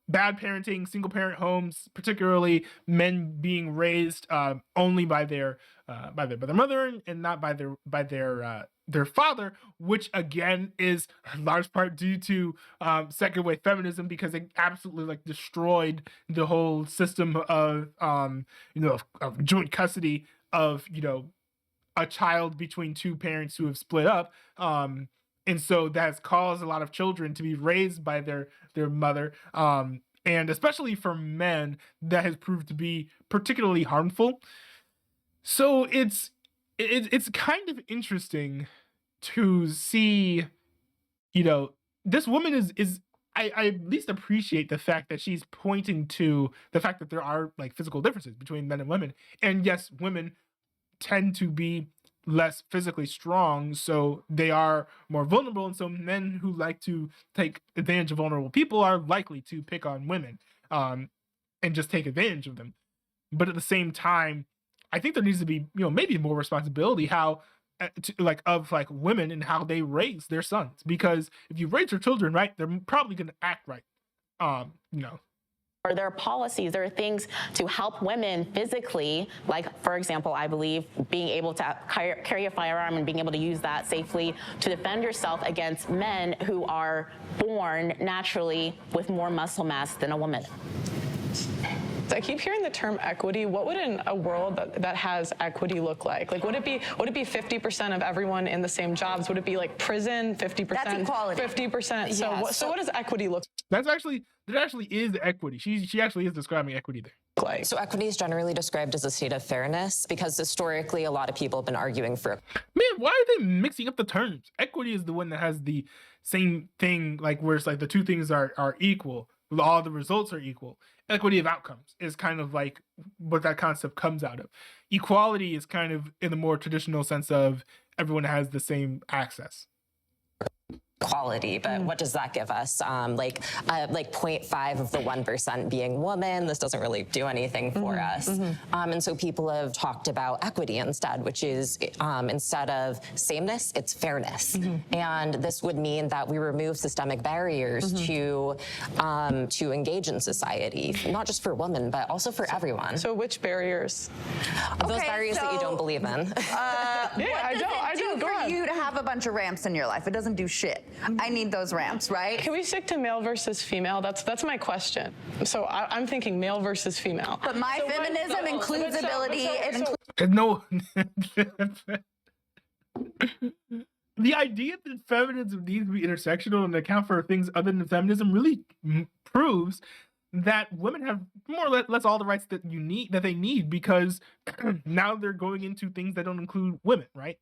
bad parenting, single parent homes, particularly men being raised only by their mother and not by their father, which again is in large part due to second wave feminism, because it absolutely like destroyed the whole system of of joint custody of a child between two parents who have split up. And so that's caused a lot of children to be raised by their mother. And especially for men, that has proved to be particularly harmful. So it's kind of interesting to see, this woman is I at least appreciate the fact that she's pointing to the fact that there are like physical differences between men and women. And yes, women tend to be less physically strong, so they are more vulnerable, and so men who like to take advantage of vulnerable people are likely to pick on women and just take advantage of them. But at the same time, I think there needs to be maybe more responsibility of women and how they raise their sons, because if you raise your children right, they're probably going to act right. or there are policies, there are things to help women physically, like, for example, I believe being able to carry a firearm and being able to use that safely to defend yourself against men who are born naturally with more muscle mass than a woman. I keep hearing the term equity. What would a world that has equity look like? Like, would it be 50% of everyone in the same jobs? Would it be like prison, 50%? That's equality. 50%. Yeah, So what does equity look There actually is equity. She actually is describing equity there. like? So equity is generally described as a state of fairness because historically a lot of people have been arguing for. Man, why are they mixing up the terms? Equity is the one that has the same thing, like where it's like the two things are equal. all the results are equal. Equity of outcomes is kind of like what that concept comes out of. Equality is kind of in the more traditional sense of everyone has the same access. Quality, but what does that give us? Like 0.5 of the 1% being women. This doesn't really do anything for us. And so people have talked about equity instead, which is instead of sameness, it's fairness. And this would mean that we remove systemic barriers to engage in society, not just for women, but also for everyone. So which barriers? Those barriers that you don't believe in. What does it do for you to have a bunch of ramps in your life? It doesn't do shit. I need those ramps, right? Can we stick to male versus female? That's my question. So I'm thinking male versus female. But my feminism includes ability. No. The idea that feminism needs to be intersectional and account for things other than feminism really proves that women have more or less all the rights that they need, because now they're going into things that don't include women, right?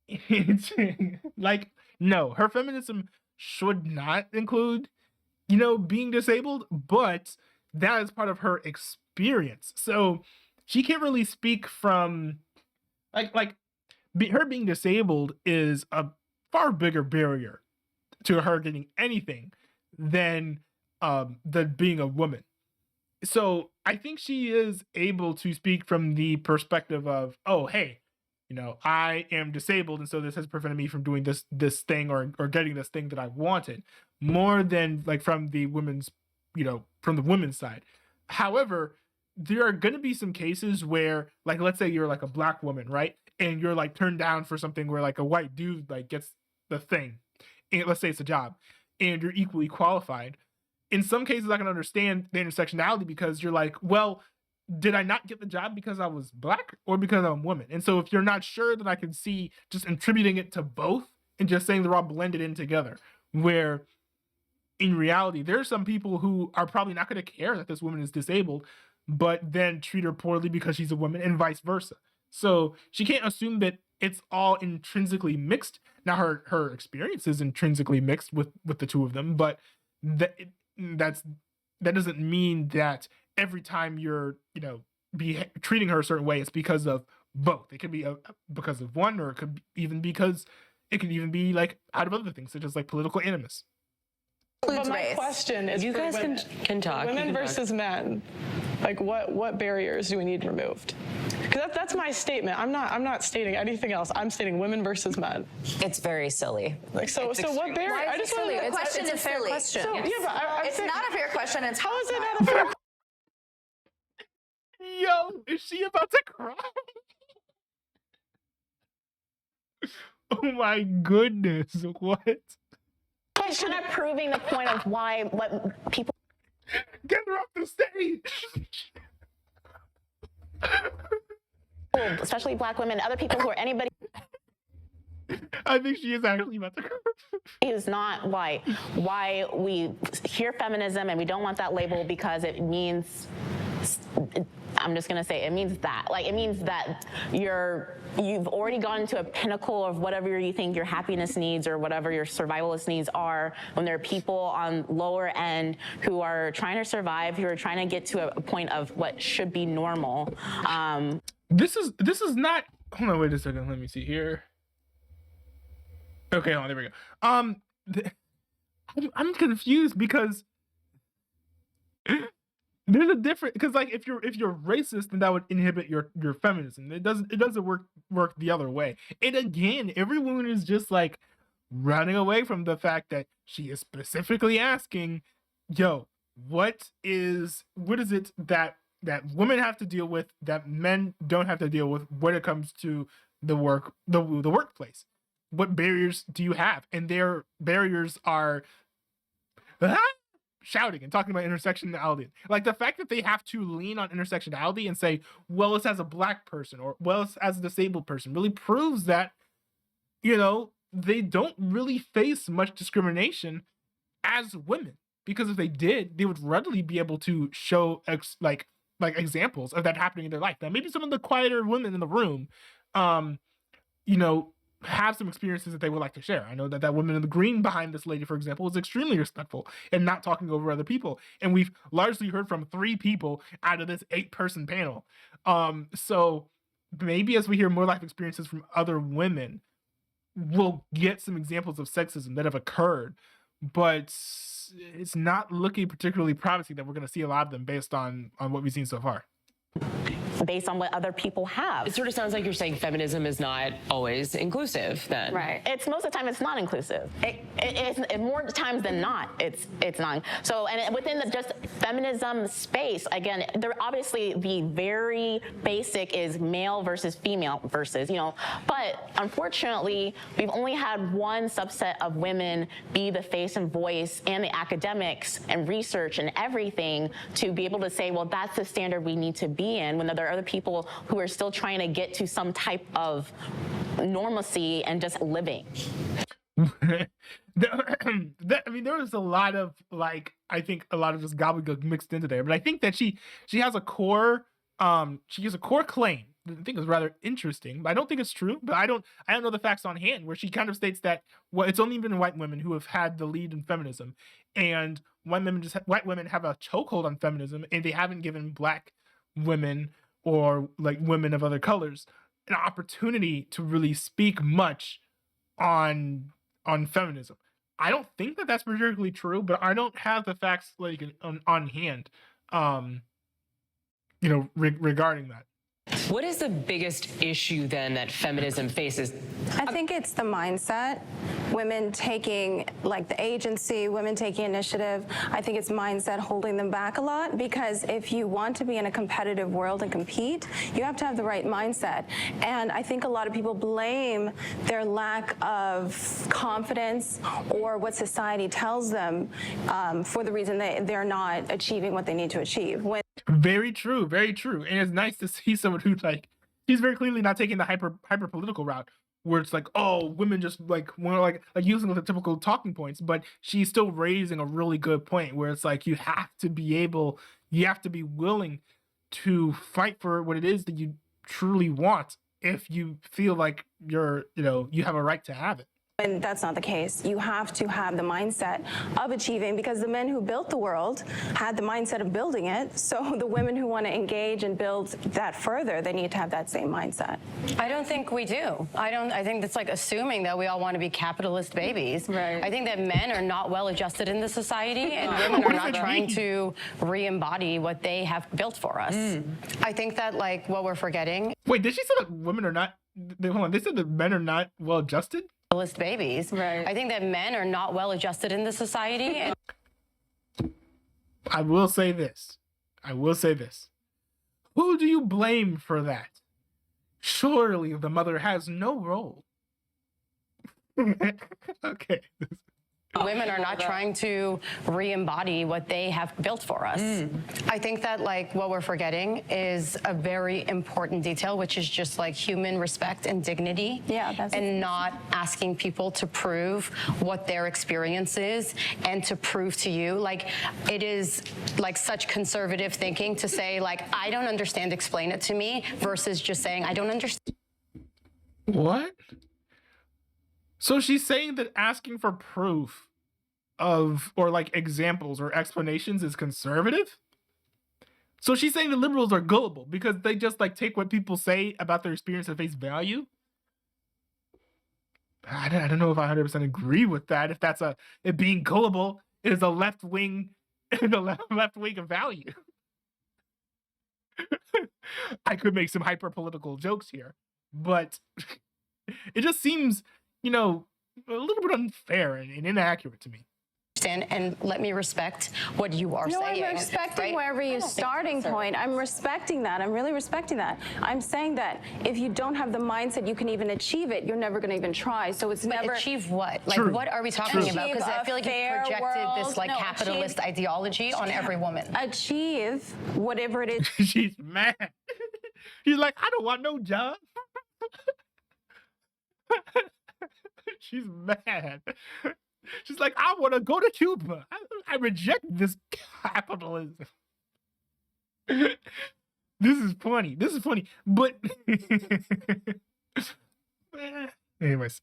It's like, no, her feminism should not include, being disabled, but that is part of her experience. So she can't really speak from her being disabled is a far bigger barrier to her getting anything than being a woman. So I think she is able to speak from the perspective of, oh, hey, I am disabled, and so this has prevented me from doing this thing or getting this thing that I wanted, more than like from the women's side. However, there are going to be some cases where, like, let's say you're like a black woman, right? And you're like turned down for something where like a white dude like gets the thing. And let's say it's a job and you're equally qualified. In some cases, I can understand the intersectionality, because you're like, well, did I not get the job because I was black or because I'm a woman? And so if you're not sure, then I can see just attributing it to both and just saying they're all blended in together, where in reality, there are some people who are probably not going to care that this woman is disabled, but then treat her poorly because she's a woman, and vice versa. So she can't assume that it's all intrinsically mixed. Now her experience is intrinsically mixed with the two of them, but that doesn't mean that every time you're be treating her a certain way, it's because of both. It could be because of one, or it could even be like out of other things, such as like political animus. But my question is, You for guys women, can talk. women You can versus talk. men. Like what barriers do we need removed? Because that's my statement. I'm not stating anything else. I'm stating women versus men. It's very silly. Like so what barrier? Why is I it just silly? want The to. question is fair question. So, yeah, but I'm It's saying, not a fair question. It's how is it not a fair? Yo, is she about to cry? Oh my goodness, what? Kind of proving the point of why what people, Get her off the stage. especially black women, other people who are anybody I think she is actually about to cry. who's not white, why we hear feminism and we don't want that label because it means, I'm just gonna say, it means that. Like, it means that you've already gone to a pinnacle of whatever you think your happiness needs or whatever your survivalist needs are, when there are people on lower end who are trying to survive, who are trying to get to a point of what should be normal. This is not. Hold on, wait a second. Let me see here. Okay, hold on. There we go. I'm confused because there's a different, because like if you're racist, then that would inhibit your feminism. It doesn't work the other way. And again, everyone is just like running away from the fact that she is specifically asking, yo, what is it that women have to deal with that men don't have to deal with when it comes to the workplace? What barriers do you have? And their barriers are shouting and talking about intersectionality. Like the fact that they have to lean on intersectionality and say, well, it's as a black person or well, it's as a disabled person, really proves that, they don't really face much discrimination as women. Because if they did, they would readily be able to show like examples of that happening in their life. Now, maybe some of the quieter women in the room, have some experiences that they would like to share. I know that that woman in the green behind this lady, for example, is extremely respectful and not talking over other people. And we've largely heard from 3 people out of this 8-person panel. So maybe as we hear more life experiences from other women, we'll get some examples of sexism that have occurred, but it's not looking particularly promising that we're going to see a lot of them based on what we've seen so far. Based on what other people have. It sort of sounds like you're saying feminism is not always inclusive then. Right. It's most of the time it's not inclusive. It's more times than not. It's not. So and within the just feminism space, again, there obviously the very basic is male versus female versus but unfortunately we've only had one subset of women be the face and voice and the academics and research and everything to be able to say, well, that's the standard we need to be in, when there are other people who are still trying to get to some type of normalcy and just living. I mean, there was a lot of I think a lot of just gobbledygook mixed into there, but I think that she has a core claim that I think is rather interesting, but I don't think it's true. But I don't know the facts on hand, where she kind of states that it's only been white women who have had the lead in feminism, and white women have a chokehold on feminism, and they haven't given Black women or women of other colors an opportunity to really speak much on feminism. I don't think that that's particularly true, but I don't have the facts on hand, regarding that. What is the biggest issue then that feminism faces? I think it's the mindset. Women taking the agency, women taking initiative. I think it's mindset holding them back a lot, because if you want to be in a competitive world and compete, you have to have the right mindset. And I think a lot of people blame their lack of confidence or what society tells them for the reason they're not achieving what they need to achieve. Very true, very true. And it's nice to see someone who's he's very clearly not taking the hyper political route, where it's oh, women just using the typical talking points, but she's still raising a really good point where it's you have to be willing to fight for what it is that you truly want if you feel like you have a right to have it. And that's not the case. You have to have the mindset of achieving, because the men who built the world had the mindset of building it. So the women who want to engage and build that further, they need to have that same mindset. I don't think we do. I think that's assuming that we all want to be capitalist babies. Right. I think that men are not well adjusted in the society, and women are not trying to re-embody what they have built for us. I think that what we're forgetting. Wait, did she say that women are not? Hold on. They said that men are not well adjusted. Babies. Right. I think that men are not well adjusted in the society. And I will say this. Who do you blame for that? Surely the mother has no role. Okay. women are not trying to re-embody what they have built for us. I think that what we're forgetting is a very important detail, which is just human respect and dignity. Yeah, that's and not asking people to prove what their experience is and to prove to you. It is such conservative thinking to say I don't understand, explain it to me, versus just saying I don't understand. What? So she's saying that asking for proof of, or examples or explanations is conservative? So she's saying the liberals are gullible because they just take what people say about their experience at face value? I don't know if I 100% agree with that. If that's if being gullible is a left wing, left wing of value. I could make some hyper political jokes here, but it just seems, a little bit unfair and inaccurate to me. And let me respect what you are saying. I'm respecting right? wherever your starting point. I'm respecting that. I'm really respecting that. I'm saying that if you don't have the mindset you can even achieve it, you're never going to even try. So it's never achieve what? True. What are we talking about? Because I feel you've you've projected this No, capitalist ideology on every woman. Achieve whatever it is. She's mad. She's like, I don't want no job. She's mad. She's like, I want to go to Cuba. I reject this capitalism. This is funny. But Anyways.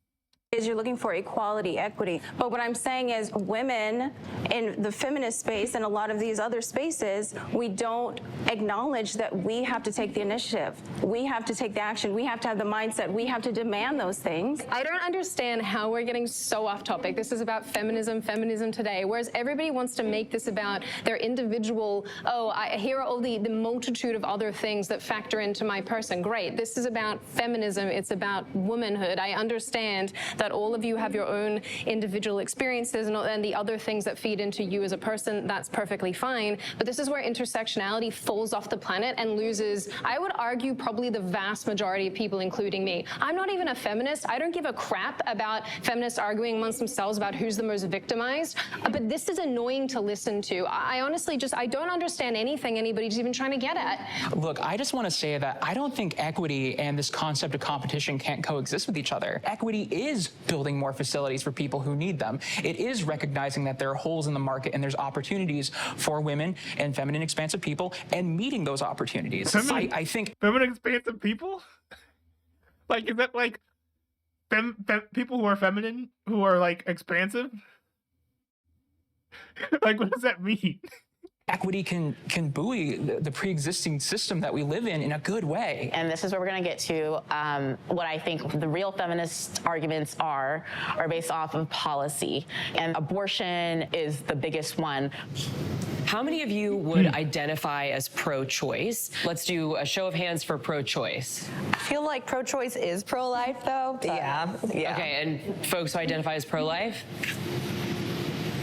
Is you're looking for equality, equity. But what I'm saying is women in the feminist space and a lot of these other spaces, we don't acknowledge that we have to take the initiative. We have to take the action. We have to have the mindset. We have to demand those things. I don't understand how we're getting so off topic. This is about feminism today, whereas everybody wants to make this about their individual, here are all the multitude of other things that factor into my person. Great. This is about feminism. It's about womanhood. I understand that all of you have your own individual experiences and the other things that feed into you as a person. That's perfectly fine. But this is where intersectionality falls off the planet and loses, I would argue, probably the vast majority of people, including me. I'm not even a feminist. I don't give a crap about feminists arguing amongst themselves about who's the most victimized. But this is annoying to listen to. I honestly I don't understand anything anybody's even trying to get at. Look, I just want to say that I don't think equity and this concept of competition can't coexist with each other. Equity is building more facilities for people who need them. It is recognizing that there are holes in the market and there's opportunities for women and feminine expansive people and meeting those opportunities. I think feminine expansive people? Like, is that like people who are feminine who are like expansive? Like, what does that mean? Equity can buoy the pre-existing system that we live in a good way. And this is where we're going to get to what I think the real feminist arguments are based off of policy. And abortion is the biggest one. How many of you would identify as pro-choice? Let's do a show of hands for pro-choice. I feel like pro-choice is pro-life, though. Yeah. Okay, and folks who identify as pro-life?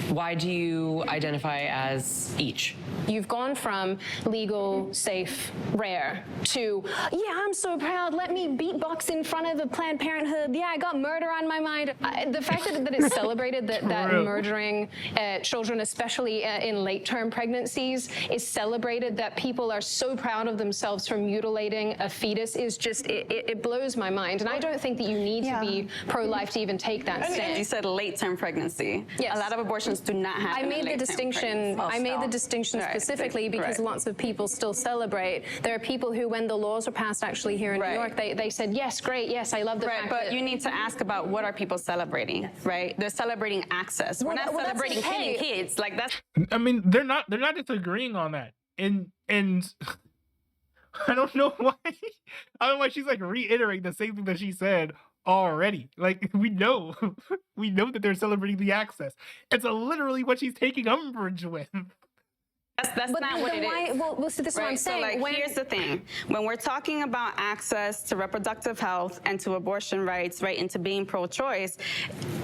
Why do you identify as each? You've gone from legal, safe, rare to, yeah, I'm so proud, let me beatbox in front of the Planned Parenthood. Yeah, I got murder on my mind. The fact that it's celebrated that murdering children, especially in late-term pregnancies, is celebrated, that people are so proud of themselves for mutilating a fetus is just, it blows my mind. And I don't think that you need to be pro-life to even take that stand. You said late-term pregnancy. Yes. A lot of abortions do not happen. I made the distinction. I made the distinction specifically because lots of people still celebrate. There are people who, when the laws were passed, actually here in New York, they said, yes, great, yes, I love the fact but that you need to ask about what are people celebrating, right? They're celebrating access. We're not celebrating killing kids. Like that's. I mean, they're not disagreeing on that, and I don't know why. I don't know why she's like reiterating the same thing that she said already. Like, we know that they're celebrating the access. It's literally what she's taking umbrage with. That's not what it is. Well, so this is what I'm saying. So, here's the thing. When we're talking about access to reproductive health and to abortion rights, right, and to being pro-choice,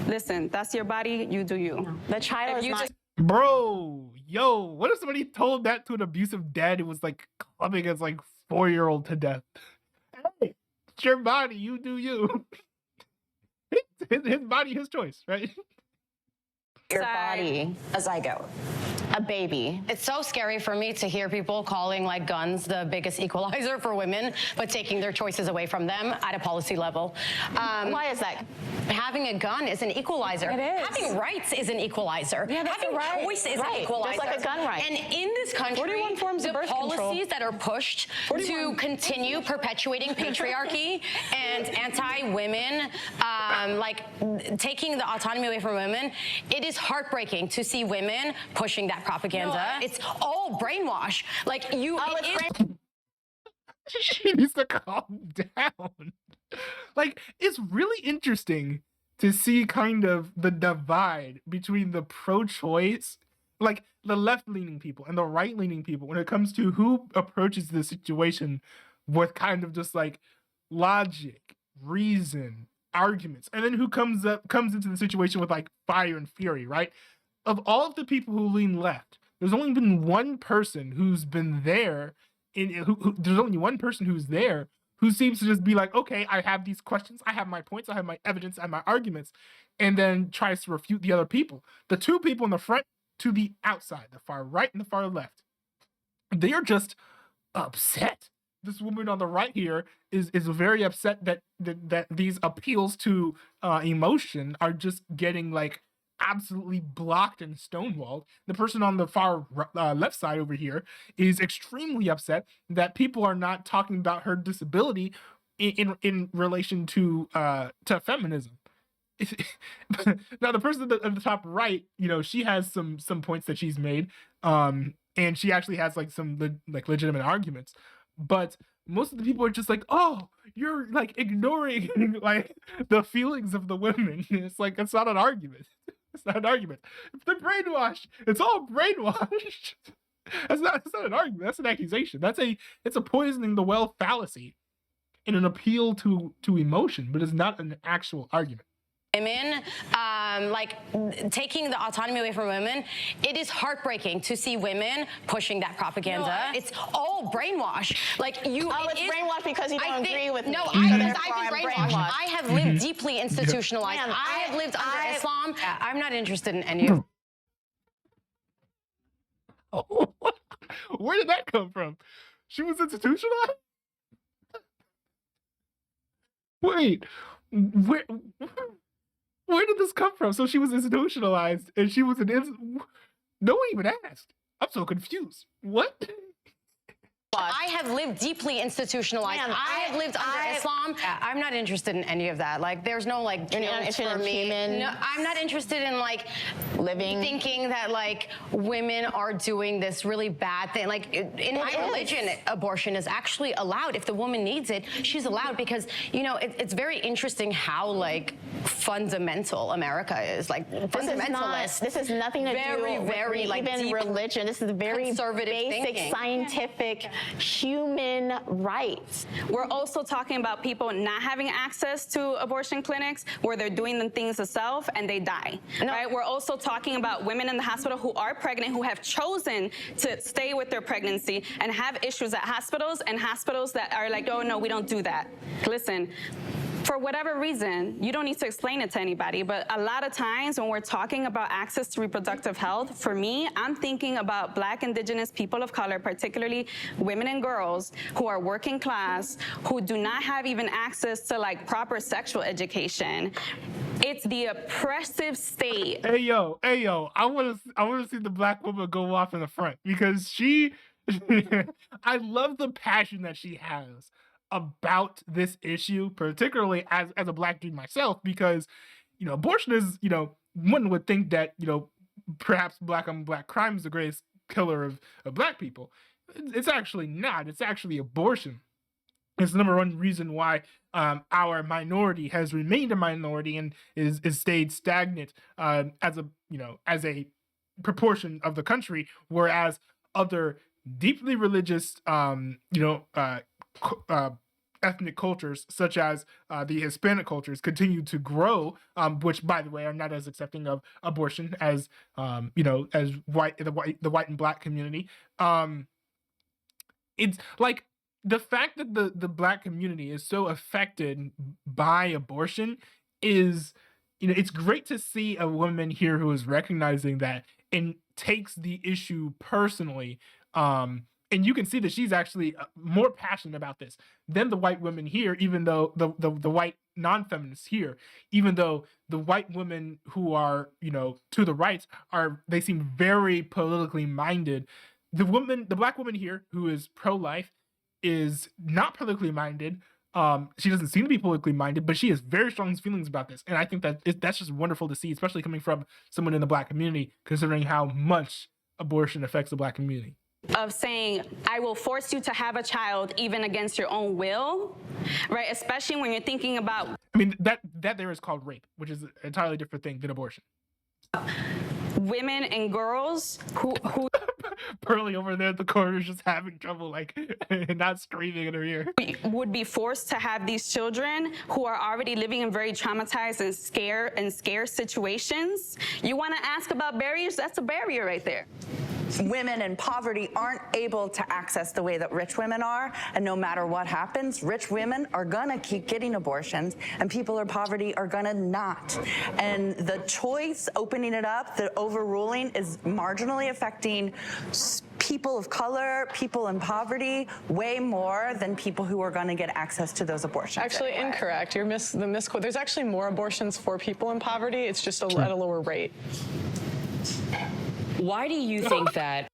listen, that's your body, you do you. No. The child is not... Bro, yo, what if somebody told that to an abusive dad who was like clubbing his like 4-year-old to death? Hey, it's your body, you do you. His body, his choice, right? Your body. A zygote. A baby. It's so scary for me to hear people calling like guns the biggest equalizer for women, but taking their choices away from them at a policy level. Why is that? Having a gun is an equalizer. It is. Having rights is an equalizer. Yeah, that's Having right. choice is an Right. equalizer. Just like a gun right. And in this country, 41 forms of the birth policies control. that are pushed to continue perpetuating patriarchy and anti-women, like taking the autonomy away from women, it is heartbreaking to see women pushing that propaganda. It's all brainwash. Like she needs to calm down. Like, it's really interesting to see kind of the divide between the pro-choice, like the left-leaning people and the right-leaning people when it comes to who approaches the situation with kind of just like logic, reason, arguments, and then who comes into the situation with like fire and fury, right? Of all of the people who lean left, there's only been one person who's been there there's only one person who's there who seems to just be like, okay, I have these questions, I have my points, I have my evidence and my arguments, and then tries to refute the other people. The two people in the front to the outside, the far right and the far left, they are just upset. This woman on the right here is very upset that these appeals to emotion are just getting like absolutely blocked and stonewalled. The person on the far left side over here is extremely upset that people are not talking about her disability in relation to feminism. Now the person at the top right, she has some points that she's made, and she actually has like some legitimate arguments, but most of the people are just like, oh, you're like ignoring like the feelings of the women. It's like, it's not an argument. It's not an argument. They're brainwashed. It's all brainwashed. That's not an argument. That's an accusation. It's a poisoning the well fallacy in an appeal to emotion, but it's not an actual argument. Women, like taking the autonomy away from women, it is heartbreaking to see women pushing that propaganda. It's all brainwash. Like you, it's brainwash because you don't agree with me. No, So I've therefore been I'm brainwashed. I have lived deeply institutionalized. Man, I have lived under Islam. I'm not interested in any of. Where did that come from? She was institutionalized? Wait, where did this come from? So she was institutionalized, and she was no one even asked. I'm so confused. What? I have lived deeply institutionalized. Man, I have lived under Islam. I'm not interested in any of that. Like, there's no like guilt for me. No, I'm not interested in like thinking that like women are doing this really bad thing. Like in my religion, abortion is actually allowed. If the woman needs it, she's allowed, because it's very interesting how like fundamental America is. Like fundamentalist. This is nothing to do with very like even deep religion. This is very conservative basic thinking. scientific human rights. We're also talking about people not having access to abortion clinics where they're doing the things themselves and they die. Right? We're also talking about women in the hospital who are pregnant, who have chosen to stay with their pregnancy and have issues at hospitals, and hospitals that are like, oh no, we don't do that. Listen, for whatever reason, you don't need to explain it to anybody, but a lot of times when we're talking about access to reproductive health, for me, I'm thinking about Black, Indigenous, people of color, particularly women and girls who are working class, who do not have even access to like proper sexual education. It's the oppressive state. Hey yo, I want to see the Black woman go off in the front, because she I love the passion that she has about this issue, particularly as a Black dude myself, because abortion is, one would think that perhaps Black on Black crime is the greatest killer of Black people. It's actually not. It's actually abortion. It's the number one reason why our minority has remained a minority and is stayed stagnant as a proportion of the country, whereas other deeply religious ethnic cultures, such as the Hispanic cultures, continue to grow, which, by the way, are not as accepting of abortion as as the white and Black community. It's like the fact that the Black community is so affected by abortion is, it's great to see a woman here who is recognizing that and takes the issue personally. And you can see that she's actually more passionate about this than the white women here, even though the white non-feminists here, even though the white women who are, to the right they seem very politically minded. The Black woman here who is pro-life is not politically minded. She doesn't seem to be politically minded, but she has very strong feelings about this. And I think that's just wonderful to see, especially coming from someone in the Black community, considering how much abortion affects the Black community. Of saying, I will force you to have a child even against your own will, right? Especially when you're thinking about... I mean, that there is called rape, which is an entirely different thing than abortion. Women and girls who Pearly over there at the corner is just having trouble, like, not screaming in her ear. Would be forced to have these children who are already living in very traumatized and scarce situations. You want to ask about barriers? That's a barrier right there. Women in poverty aren't able to access the way that rich women are, and no matter what happens, rich women are gonna keep getting abortions, and people in poverty are gonna not. And the choice, opening it up, the overruling, is marginally affecting people of color, people in poverty, way more than people who are going to get access to those abortions. Actually, incorrect. You're the misquote. There's actually more abortions for people in poverty. It's just at a lower rate. Why do you think that?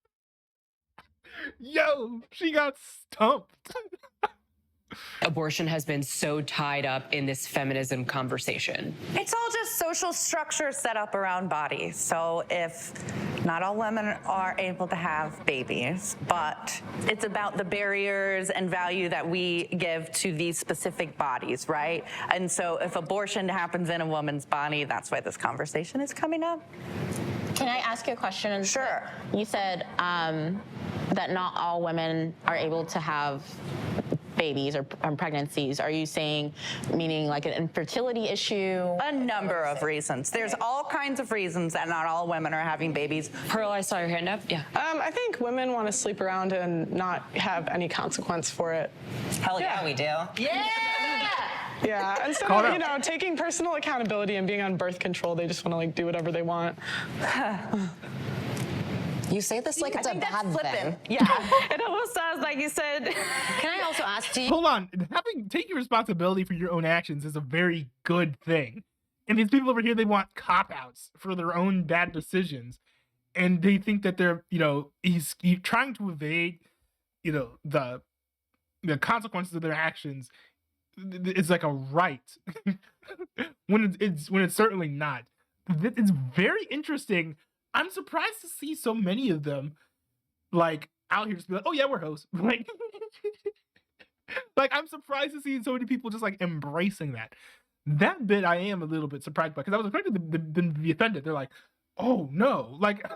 Yo, she got stumped. abortion has been so tied up in this feminism conversation? It's all just social structure set up around bodies. So if not all women are able to have babies, but it's about the barriers and value that we give to these specific bodies, right? And so if abortion happens in a woman's body, that's why this conversation is coming up. Can I ask you a question? Sure. You said that not all women are able to have babies or pregnancies. Are you saying, meaning like an infertility issue? A number of reasons. There's all kinds of reasons that not all women are having babies. Pearl, I saw your hand up. Yeah. I think women want to sleep around and not have any consequence for it. Hell yeah, we do. Yeah! Yeah, instead of, you know, taking personal accountability and being on birth control, they just want to like do whatever they want. You say this like it's a bad thing. Yeah, it almost sounds like you said. Can I also ask, do you Hold on. Taking responsibility for your own actions is a very good thing. And these people over here, they want cop-outs for their own bad decisions. And they think that they're, you know, he's trying to evade, you know, the consequences of their actions. It's like a right when it's certainly not. It's very interesting. I'm surprised to see so many of them like out here just be like, oh yeah, we're hoes. Like I'm surprised to see so many people just like embracing that. That bit I am a little bit surprised by because I was expecting them to be offended. They're like, oh no, like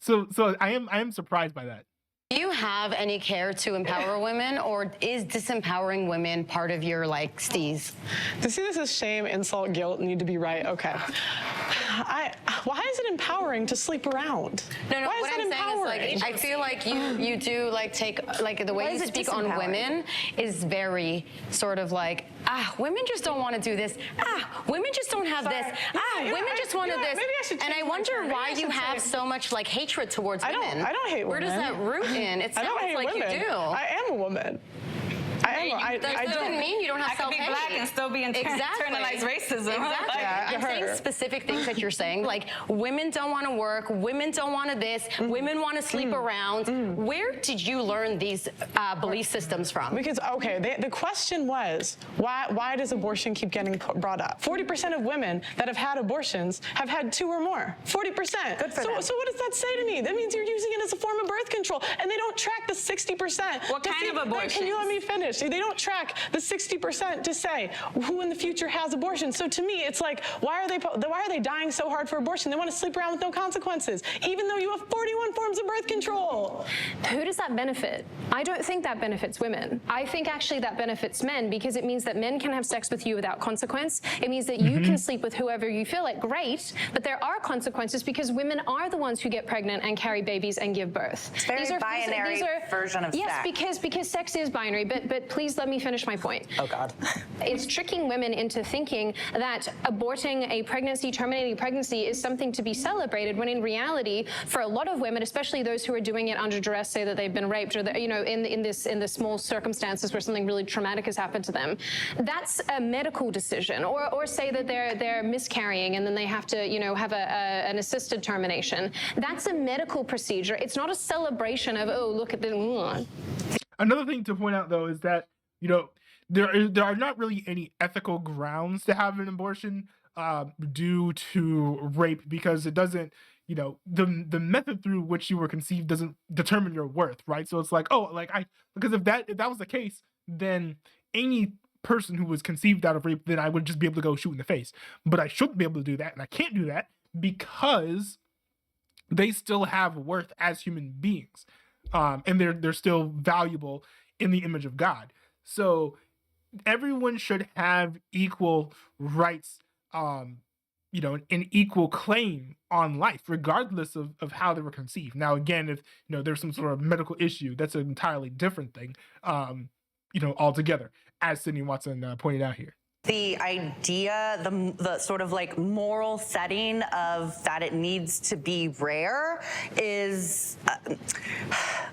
so I am surprised by that. Do you have any care to empower women, or is disempowering women part of your like steez? To see this as shame, insult, guilt, need to be right. Okay. Why is it empowering to sleep around? No, why what is I'm that empowering? saying is like I feel like you do like take like the way you speak on women is very sort of like women just don't want to do this. Women just don't have this. Women just want to this. Maybe I should and I wonder why you have so much like hatred towards women. I don't hate women. Where does that root in? It sounds like women. you do. I am a woman. That doesn't mean you don't have self-hate. I could be black and still be internalized racism. Exactly. Yeah, I'm saying specific things that you're saying, like women don't want to work, women don't want to this, women want to sleep around. Where did you learn these belief systems from? Because, okay, the question was, why does abortion keep getting brought up? 40% of women that have had abortions have had 2 or more. 40%. Good for them. So what does that say to me? That means you're using it as a form of birth control, and they don't track the 60%. What kind of abortion? Can you let me finish? They don't track the 60% to say who in the future has abortion. So to me, it's like, why are they dying so hard for abortion? They want to sleep around with no consequences, even though you have 41 forms of birth control. Who does that benefit? I don't think that benefits women. I think actually that benefits men because it means that men can have sex with you without consequence. It means that you can sleep with whoever you feel like, great, but there are consequences because women are the ones who get pregnant and carry babies and give birth. It's very binary version of sex. Yes, because sex is binary, but please let me finish my point. Oh God. It's tricking women into thinking that aborting a pregnancy, terminating a pregnancy is something to be celebrated when in reality, for a lot of women, especially those who are doing it under duress, say that they've been raped or that, you know, in the small circumstances where something really traumatic has happened to them, that's a medical decision. Or say that they're miscarrying and then they have to, you know, have an assisted termination. That's a medical procedure. It's not a celebration of, oh, look at the. Another thing to point out though is that, you know, there are not really any ethical grounds to have an abortion due to rape because it doesn't, you know, the method through which you were conceived doesn't determine your worth, right? So it's like, oh, like because if that was the case, then any person who was conceived out of rape, then I would just be able to go shoot in the face. But I shouldn't be able to do that, and I can't do that because they still have worth as human beings, and they're still valuable in the image of God. So everyone should have equal rights, you know, an equal claim on life, regardless of how they were conceived. Now, again, if you know there's some sort of medical issue, that's an entirely different thing, you know, altogether, as Sydney Watson pointed out here. The idea, the sort of like moral setting of that it needs to be rare is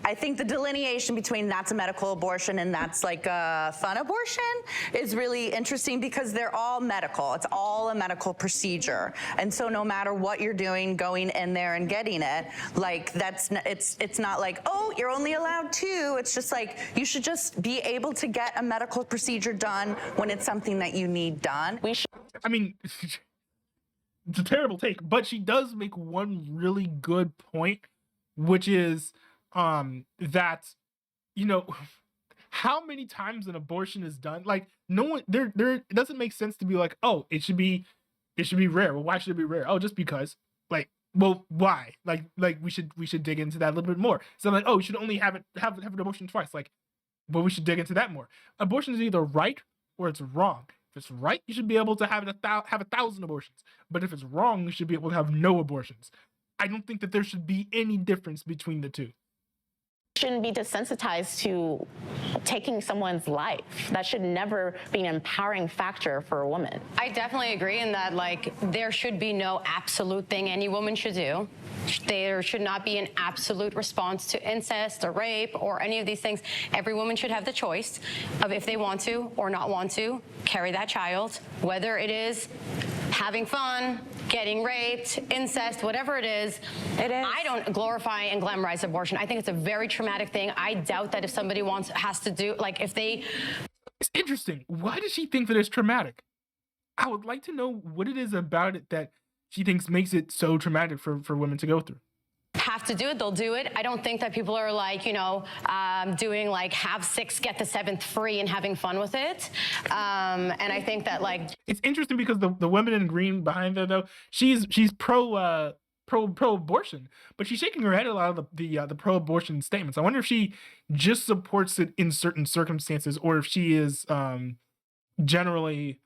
I think the delineation between that's a medical abortion and that's like a fun abortion is really interesting because they're all medical. It's all a medical procedure. And so no matter what you're doing, going in there and getting it, like it's not like, oh, you're only allowed 2. It's just like you should just be able to get a medical procedure done when it's something that you need done. I mean, it's a terrible take, but she does make one really good point, which is that, you know, how many times an abortion is done? Like, no one there it doesn't make sense to be like, oh, it should be rare. Well, why should it be rare? Oh, just because. Like, well, why? Like we should dig into that a little bit more. So I'm like, oh, you should only have an abortion twice. Like, but we should dig into that more. Abortion is either right or it's wrong. If it's right, you should be able to have 1,000 abortions. But if it's wrong, you should be able to have no abortions. I don't think that there should be any difference between the two. Shouldn't be desensitized to taking someone's life. That should never be an empowering factor for a woman. I definitely agree in that, like, there should be no absolute thing any woman should do. There should not be an absolute response to incest or rape or any of these things. Every woman should have the choice of if they want to or not want to carry that child, whether it is having fun, getting raped, incest, whatever it is. I don't glorify and glamorize abortion. I think it's a very traumatic thing. I doubt that if somebody has to do, like, if they... It's interesting. Why does she think that it's traumatic? I would like to know what it is about it that she thinks makes it so traumatic for women to go through. Have to do it, they'll do it. I don't think that people are like, you know, doing like have 6, get the 7th free and having fun with it. And I think that, like, it's interesting because the woman in green behind her, though, she's pro abortion, but she's shaking her head at a lot of the pro abortion statements. I wonder if she just supports it in certain circumstances, or if she is generally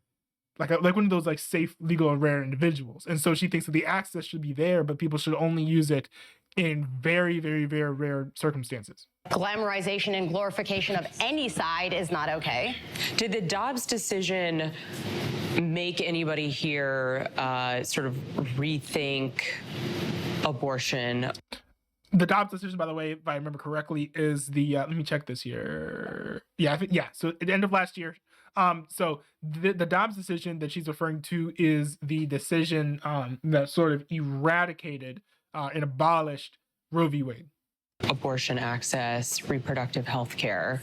like one of those like safe, legal, and rare individuals. And so she thinks that the access should be there, but people should only use it in very, very, very rare circumstances. Glamorization and glorification of any side is not okay. Did the Dobbs decision make anybody here sort of rethink abortion? The Dobbs decision, by the way, if I remember correctly, is the let me check this here. Yeah. So at the end of last year. So the Dobbs decision that she's referring to is the decision that sort of eradicated and abolished Roe v. Wade. Abortion access, reproductive health care.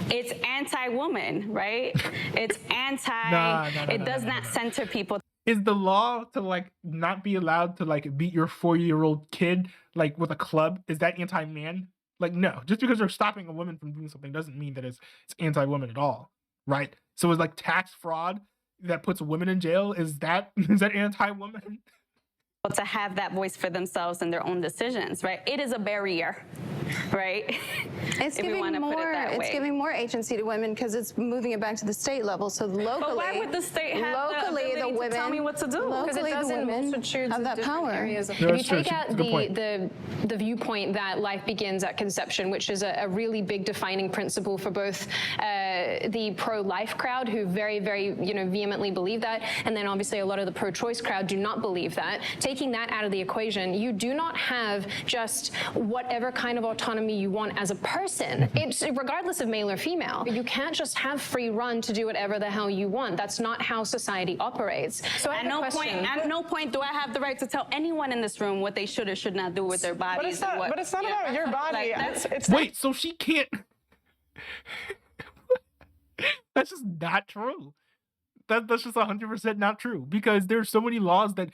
It's anti-woman, right? It's anti, it does not center people. Is the law to like not be allowed to like beat your 4-year-old kid like with a club, is that anti-man? Like, no, just because you're stopping a woman from doing something doesn't mean that it's anti-woman at all, right? So it's like tax fraud that puts women in jail. Is that anti-woman? To have that voice for themselves and their own decisions, right? It is a barrier, right? It's giving more agency to women because it's moving it back to the state level. So locally, but why would the state have the women to tell me what to do? Locally, the women have that power. If you take out the viewpoint that life begins at conception, which is a really big defining principle for both the pro-life crowd, who very, very vehemently believe that, and then obviously a lot of the pro-choice crowd do not believe that. Taking that out of the equation, you do not have just whatever kind of autonomy you want as a person. It's regardless of male or female. You can't just have free run to do whatever the hell you want. That's not how society operates. So at no point do I have the right to tell anyone in this room what they should or should not do with their bodies. But it's not about your body. Wait, so she can't... That's just not true. That's just 100% not true, because there's so many laws that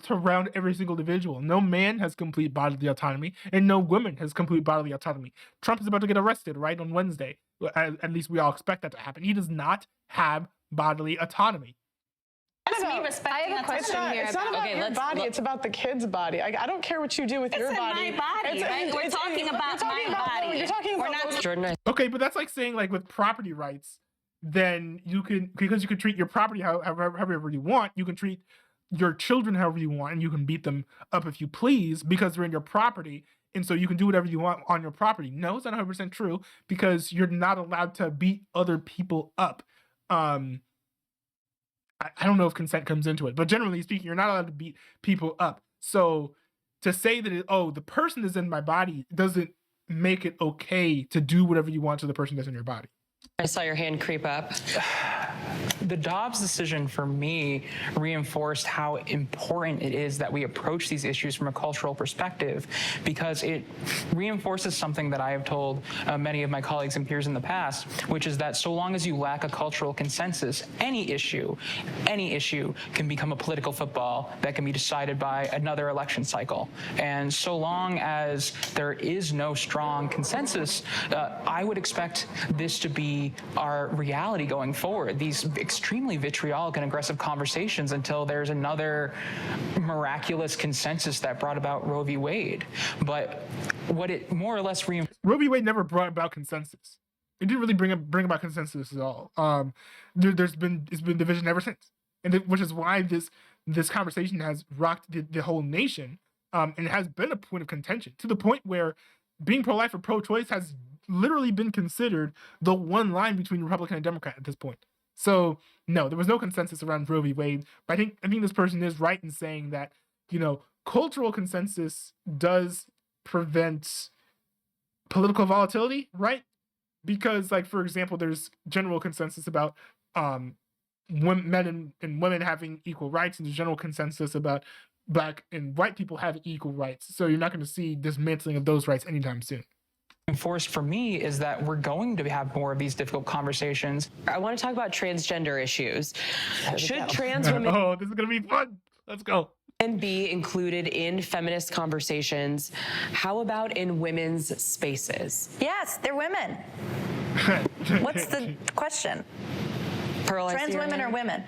surround every single individual. No man has complete bodily autonomy, and no woman has complete bodily autonomy. Trump is about to get arrested, right, on Wednesday. At least we all expect that to happen. He does not have bodily autonomy. That's me respecting. I have a question here. It's not about your body. It's about the kid's body. I don't care what you do with your body. It's my body, right? We're talking about my body. You're talking about Jordan. Okay, but that's like saying, like, with property rights, then you can treat your property however you want. You can treat your children however you want, and you can beat them up if you please because they're in your property, and so you can do whatever you want on your property. No, it's not 100% true, because you're not allowed to beat other people up. I don't know if consent comes into it, but generally speaking, you're not allowed to beat people up. So to say that the person is in my body doesn't make it okay to do whatever you want to the person that's in your body. I saw your hand creep up. The Dobbs decision for me reinforced how important it is that we approach these issues from a cultural perspective, because it reinforces something that I have told many of my colleagues and peers in the past, which is that so long as you lack a cultural consensus, any issue can become a political football that can be decided by another election cycle. And so long as there is no strong consensus, I would expect this to be our reality going forward. These extremely vitriolic and aggressive conversations until there's another miraculous consensus that brought about Roe v. Wade. But what it more or less Roe v. Wade never brought about consensus. It didn't really bring about consensus at all. It's been division ever since, which is why this conversation has rocked the whole nation, and it has been a point of contention, to the point where being pro-life or pro-choice has literally been considered the one line between Republican and Democrat at this point. So no, there was no consensus around Roe v. Wade. But I think this person is right in saying that, cultural consensus does prevent political volatility, right? Because, like, for example, there's general consensus about men and women having equal rights, and there's general consensus about Black and white people having equal rights. So you're not going to see dismantling of those rights anytime soon. Enforced for me is that we're going to have more of these difficult conversations. I want to talk about transgender issues. Should trans women Oh, this is going to be fun. Let's go. be included in feminist conversations? How about in women's spaces? Yes, they're women. What's the question? Pearl, Trans women are women.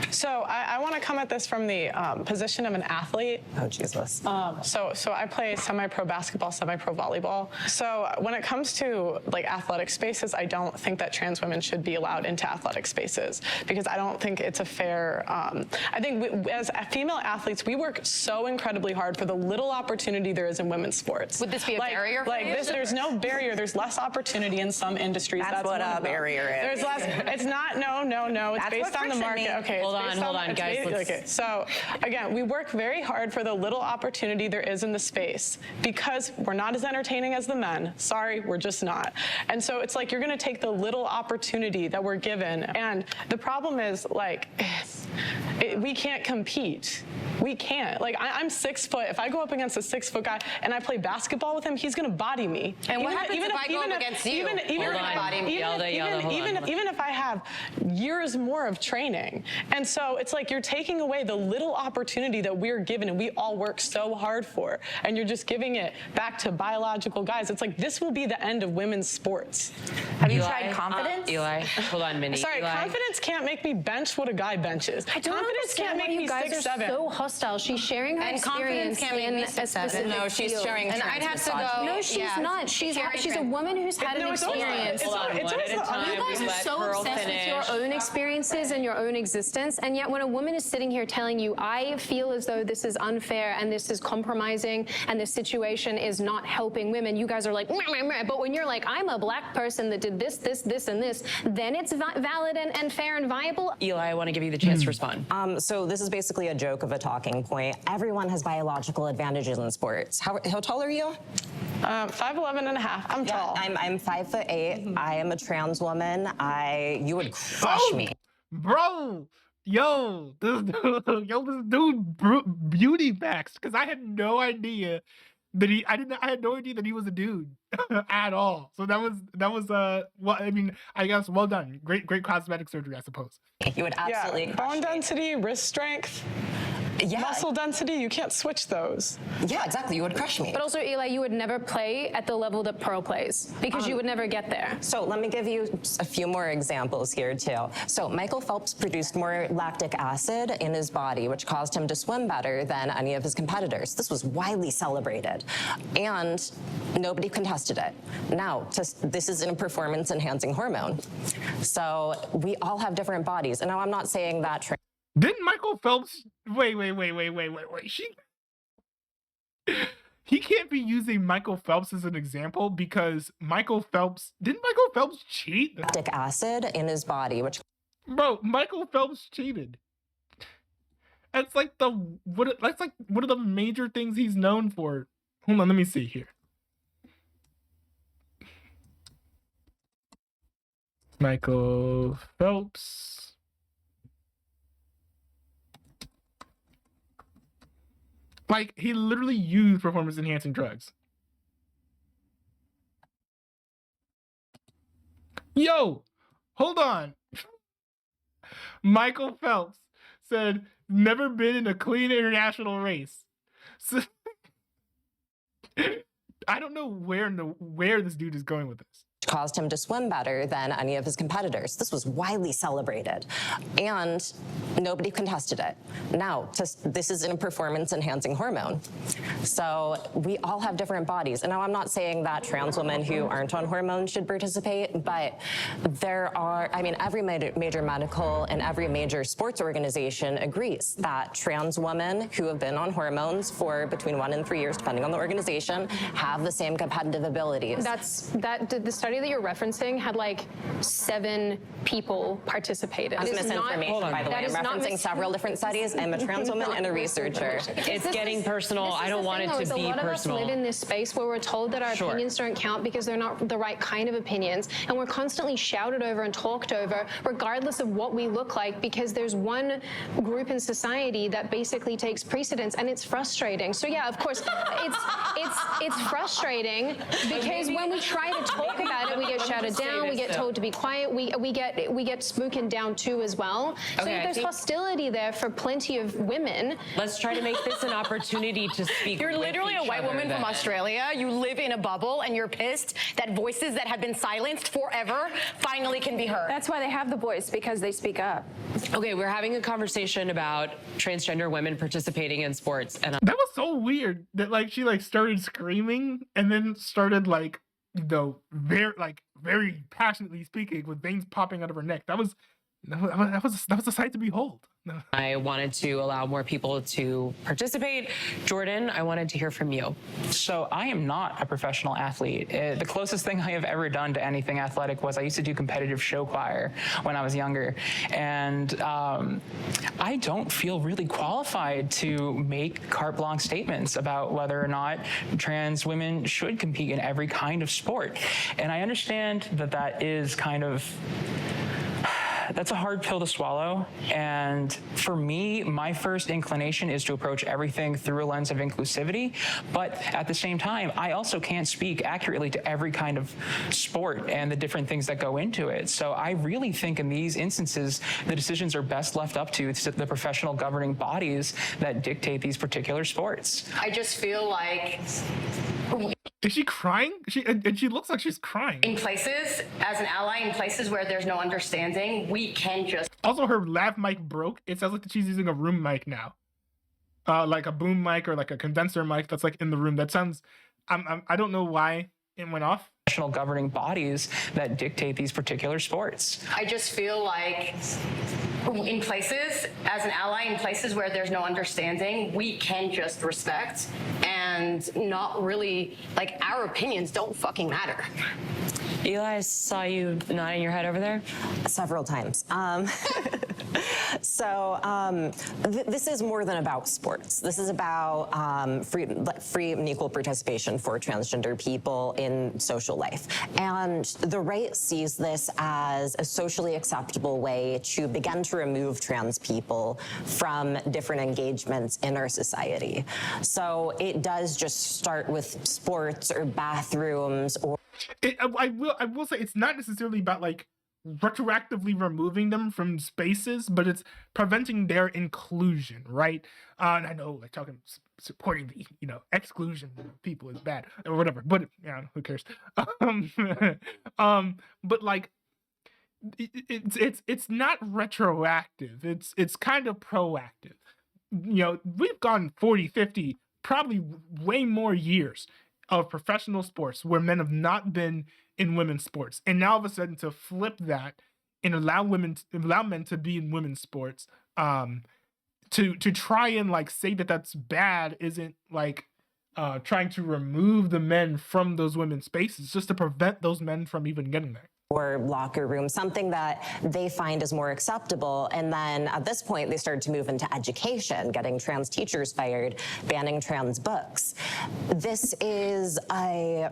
So I want to come at this from the position of an athlete. Oh, Jesus. So I play semi-pro basketball, semi-pro volleyball. So when it comes to like athletic spaces, I don't think that trans women should be allowed into athletic spaces, because I don't think it's a fair. I think as female athletes, we work so incredibly hard for the little opportunity there is in women's sports. Would this be a barrier for you? There's no barrier. There's less opportunity in some industries. That's what one a of them. barrier is. There's less. It's not. No. It's That's based what on the friction market. means. Okay. Hold on, guys. Okay. So again, we work very hard for the little opportunity there is in the space, because we're not as entertaining as the men. Sorry, we're just not. And so it's like you're going to take the little opportunity that we're given, and the problem is we can't compete. We can't. Like, I'm 6 foot. If I go up against a 6 foot guy and I play basketball with him, he's going to body me. And what happens if I go up against you? Even if I have years more of training. And so it's like you're taking away the little opportunity that we're given and we all work so hard for, and you're just giving it back to biological guys. It's like this will be the end of women's sports. Have you tried confidence? Eli, hold on, Mindy. Sorry, Eli. confidence can't make me bench what a guy benches. I don't Confidence can't understand make why me you guys 6'7". are so hostile. She's sharing her And confidence experience can't make in me a 6'7". specific No, she's field. sharing And I'd have to go. No, she's not. She's a woman who's had an No, it's always- experience. it's always- One at a time. You guys We are let so Pearl obsessed with your finish. own experiences and your own existence, and yet when a woman is sitting here telling you, I feel as though this is unfair and this is compromising and this situation is not helping women, you guys are like, meh, meh, meh. But when you're like, I'm a Black person that did this, and this, then it's valid and fair and viable. Eli, I want to give you the chance to respond. So this is basically a joke of a talking point. Everyone has biological advantages in sports. How tall are you? 5'11" and a half. I'm tall. I'm 5'8". I am a trans woman. You would crush me. Bro, this dude beauty maxed, because I had no idea that I had no idea that he was a dude at all. So that was well, I mean, I guess well done. Great cosmetic surgery, I suppose. You would absolutely crush Bone me. density, wrist strength, muscle density, you can't switch those. Yeah, exactly. You would crush me. But also, Eli, you would never play at the level that Pearl plays, because you would never get there. So let me give you a few more examples here too. So Michael Phelps produced more lactic acid in his body, which caused him to swim better than any of his competitors. This was widely celebrated, and nobody contested it. Now, this is a performance-enhancing hormone. So we all have different bodies. And now I'm not saying that Didn't Michael Phelps? Wait. He can't be using Michael Phelps as an example, because Michael Phelps cheat? lactic acid in his body, which Bro, Michael Phelps cheated. That's like one of the major things he's known for. Hold on, let me see here. Michael Phelps. Like, he literally used performance-enhancing drugs. Yo, hold on. Michael Phelps said, never been in a clean international race. So, I don't know where this dude is going with this. Caused him to swim better than any of his competitors. This was widely celebrated, and nobody contested it. Now, this is a performance-enhancing hormone. So we all have different bodies. And now I'm not saying that trans women who aren't on hormones should participate, but there are, I mean, every major medical and every major sports organization agrees that trans women who have been on hormones for between 1 and 3 years, depending on the organization, have the same competitive abilities. The study that you're referencing had like 7 people participated. That's misinformation, by the way. I'm referencing several different studies. I'm a trans woman and a researcher. It's getting personal. I don't want it to be personal. A lot of us personal. live in this space where we're told that our opinions don't count because they're not the right kind of opinions, and we're constantly shouted over and talked over, regardless of what we look like, because there's one group in society that basically takes precedence, and it's frustrating. So yeah, of course, it's frustrating because when we try to talk about it, we get shouted down, we get told to be quiet, we get spoken down to as well. So there's hostility there for plenty of women. Let's try to make this an opportunity to speak. You're literally a white woman from Australia. You live in a bubble, and you're pissed that voices that have been silenced forever finally can be heard. That's why they have the voice, because they speak up. Okay, we're having a conversation about transgender women participating in sports, and that was so weird that like she like started screaming and then started like, you know, very passionately speaking with veins popping out of her neck. That was a sight to behold. I wanted to allow more people to participate. Jordan, I wanted to hear from you. So I am not a professional athlete. The closest thing I have ever done to anything athletic was I used to do competitive show choir when I was younger. And I don't feel really qualified to make carte blanche statements about whether or not trans women should compete in every kind of sport. And I understand that that is kind of, that's a hard pill to swallow. And for me, my first inclination is to approach everything through a lens of inclusivity. But at the same time, I also can't speak accurately to every kind of sport and the different things that go into it. So I really think in these instances, the decisions are best left up to the professional governing bodies that dictate these particular sports. I just feel like is she crying? She looks like she's crying. in places, as an ally, in places where there's no understanding, we can just. Also, her lav mic broke. It sounds like she's using a room mic now, like a boom mic or like a condenser mic that's like in the room. That sounds. I don't know why it went off. Professional governing bodies that dictate these particular sports. I just feel like in places, as an ally, in places where there's no understanding, we can just respect and not really, like, our opinions don't fucking matter. Eli, I saw you nodding your head over there. Several times. This is more than about sports. This is about free and equal participation for transgender people in social life. And the right sees this as a socially acceptable way to begin to remove trans people from different engagements in our society. So it does just start with sports or bathrooms or I will say it's not necessarily about like retroactively removing them from spaces, but it's preventing their inclusion, right? And I know like supporting the exclusion of people is bad or whatever, but who cares? But like it's not retroactive. It's kind of proactive. We've gone 40, 50, probably way more years of professional sports where men have not been in women's sports, and now all of a sudden to flip that and allow men to be in women's sports, to try and like say that that's bad isn't like trying to remove the men from those women's spaces, just to prevent those men from even getting there. Or locker room, something that they find is more acceptable. And then at this point, they started to move into education, getting trans teachers fired, banning trans books. This is a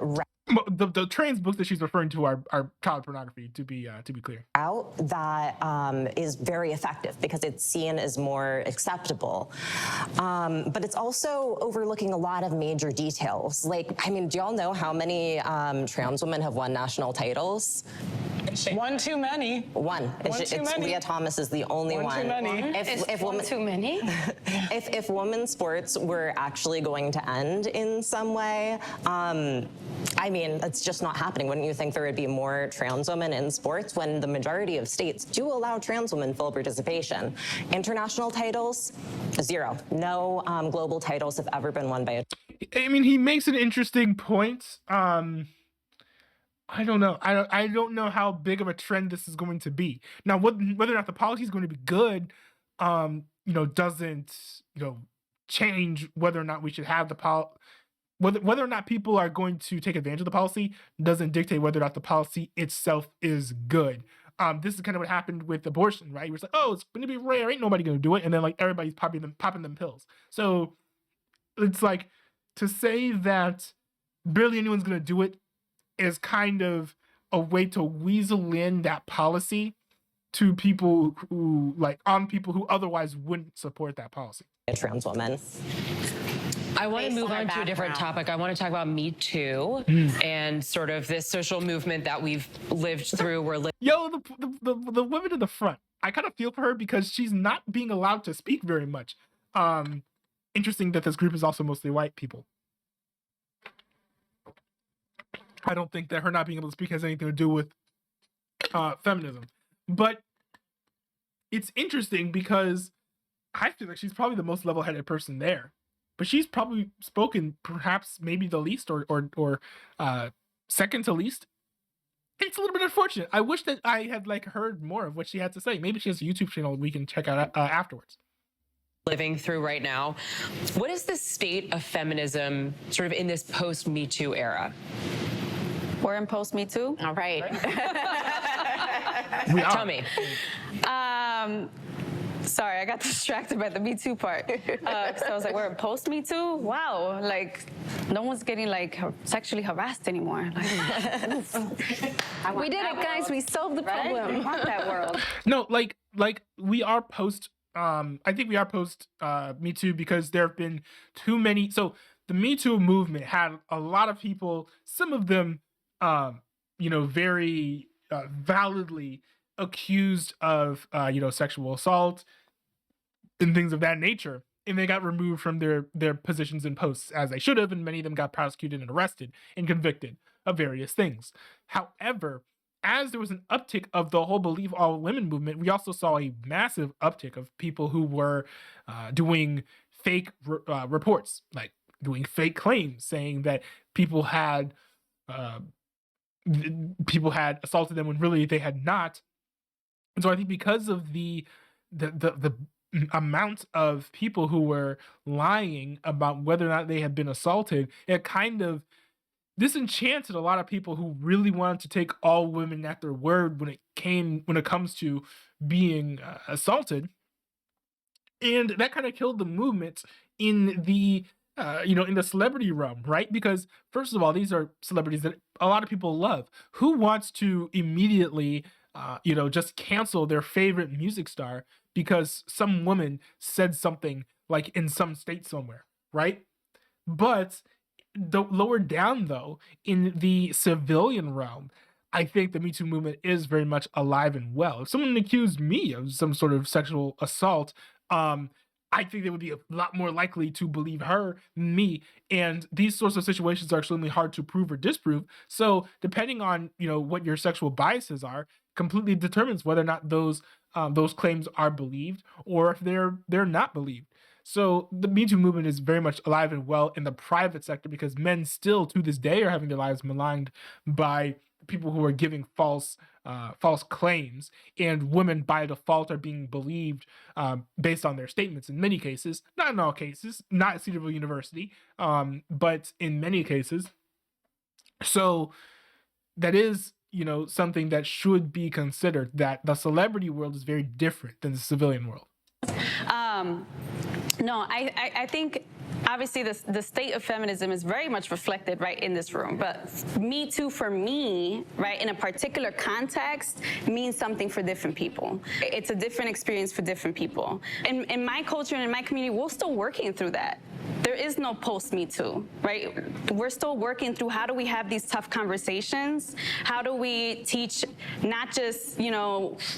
The trans books that she's referring to are child pornography, to be clear. Out that is very effective because it's seen as more acceptable. But it's also overlooking a lot of major details. Like, I mean, do y'all know how many trans women have won national titles? One too many. One. It's Leah Thomas is the only one. One too many. If One too many? if women's sports were actually going to end in some way, I mean, it's just not happening. Wouldn't you think there would be more trans women in sports when the majority of states do allow trans women full participation? International titles, 0. No global titles have ever been won by a... I mean, he makes an interesting point. I don't know. I don't know how big of a trend this is going to be. Now, whether or not the policy is going to be good, doesn't, change whether or not we should have the whether or not people are going to take advantage of the policy doesn't dictate whether or not the policy itself is good. This is kind of what happened with abortion, right? We're like, oh, it's going to be rare, ain't nobody going to do it, and then like everybody's popping them pills. So it's like to say that barely anyone's going to do it is kind of a way to weasel in that policy to people who people who otherwise wouldn't support that policy. A trans woman. I want to move on to a different topic. I want to talk about Me Too and sort of this social movement that we've lived through. The women in the front. I kind of feel for her because she's not being allowed to speak very much. Interesting that this group is also mostly white people. I don't think that her not being able to speak has anything to do with feminism. But it's interesting because I feel like she's probably the most level-headed person there. But she's probably spoken perhaps maybe the least or second to least. It's a little bit unfortunate. I wish that I had heard more of what she had to say. Maybe she has a YouTube channel we can check out afterwards. Living through right now. What is the state of feminism sort of in this post-Me Too era? We're in post-Me Too? All right. Tell me. Sorry, I got distracted by the Me Too part. So I was like, we're in post-Me Too? Wow, no one's getting sexually harassed anymore. We did it, guys. We solved the problem. I want that world. No, we are post. I think we are post Me Too because there have been too many. So the Me Too movement had a lot of people. Some of them, very validly accused of sexual assault and things of that nature, and they got removed from their positions and posts as they should have, and many of them got prosecuted and arrested and convicted of various things. However, as there was an uptick of the whole Believe All Women movement, we also saw a massive uptick of people who were doing fake reports, doing fake claims, saying that people had assaulted them when really they had not. And so I think because of the amount of people who were lying about whether or not they had been assaulted, it kind of disenchanted a lot of people who really wanted to take all women at their word when it comes to being assaulted. And that kind of killed the movement in the in the celebrity realm, right? Because first of all, these are celebrities that a lot of people love. Who wants to immediately just cancel their favorite music star because some woman said something in some state somewhere, right? But lower down, though, in the civilian realm, I think the Me Too movement is very much alive and well. If someone accused me of some sort of sexual assault, I think they would be a lot more likely to believe her than me. And these sorts of situations are extremely hard to prove or disprove. So depending on what your sexual biases are, completely determines whether or not those claims are believed or if they're not believed. So the Me Too movement is very much alive and well in the private sector because men still to this day are having their lives maligned by people who are giving false claims, and women by default are being believed based on their statements in many cases, not in all cases, not at Cedarville University, but in many cases. So that is something that should be considered, that the celebrity world is very different than the civilian world. No, I think obviously the state of feminism is very much reflected right in this room, but Me Too for me, right, in a particular context means something for different people. It's a different experience for different people. In my culture and in my community, we're still working through that. There is no post Me Too, right? We're still working through how do we have these tough conversations? How do we teach not just,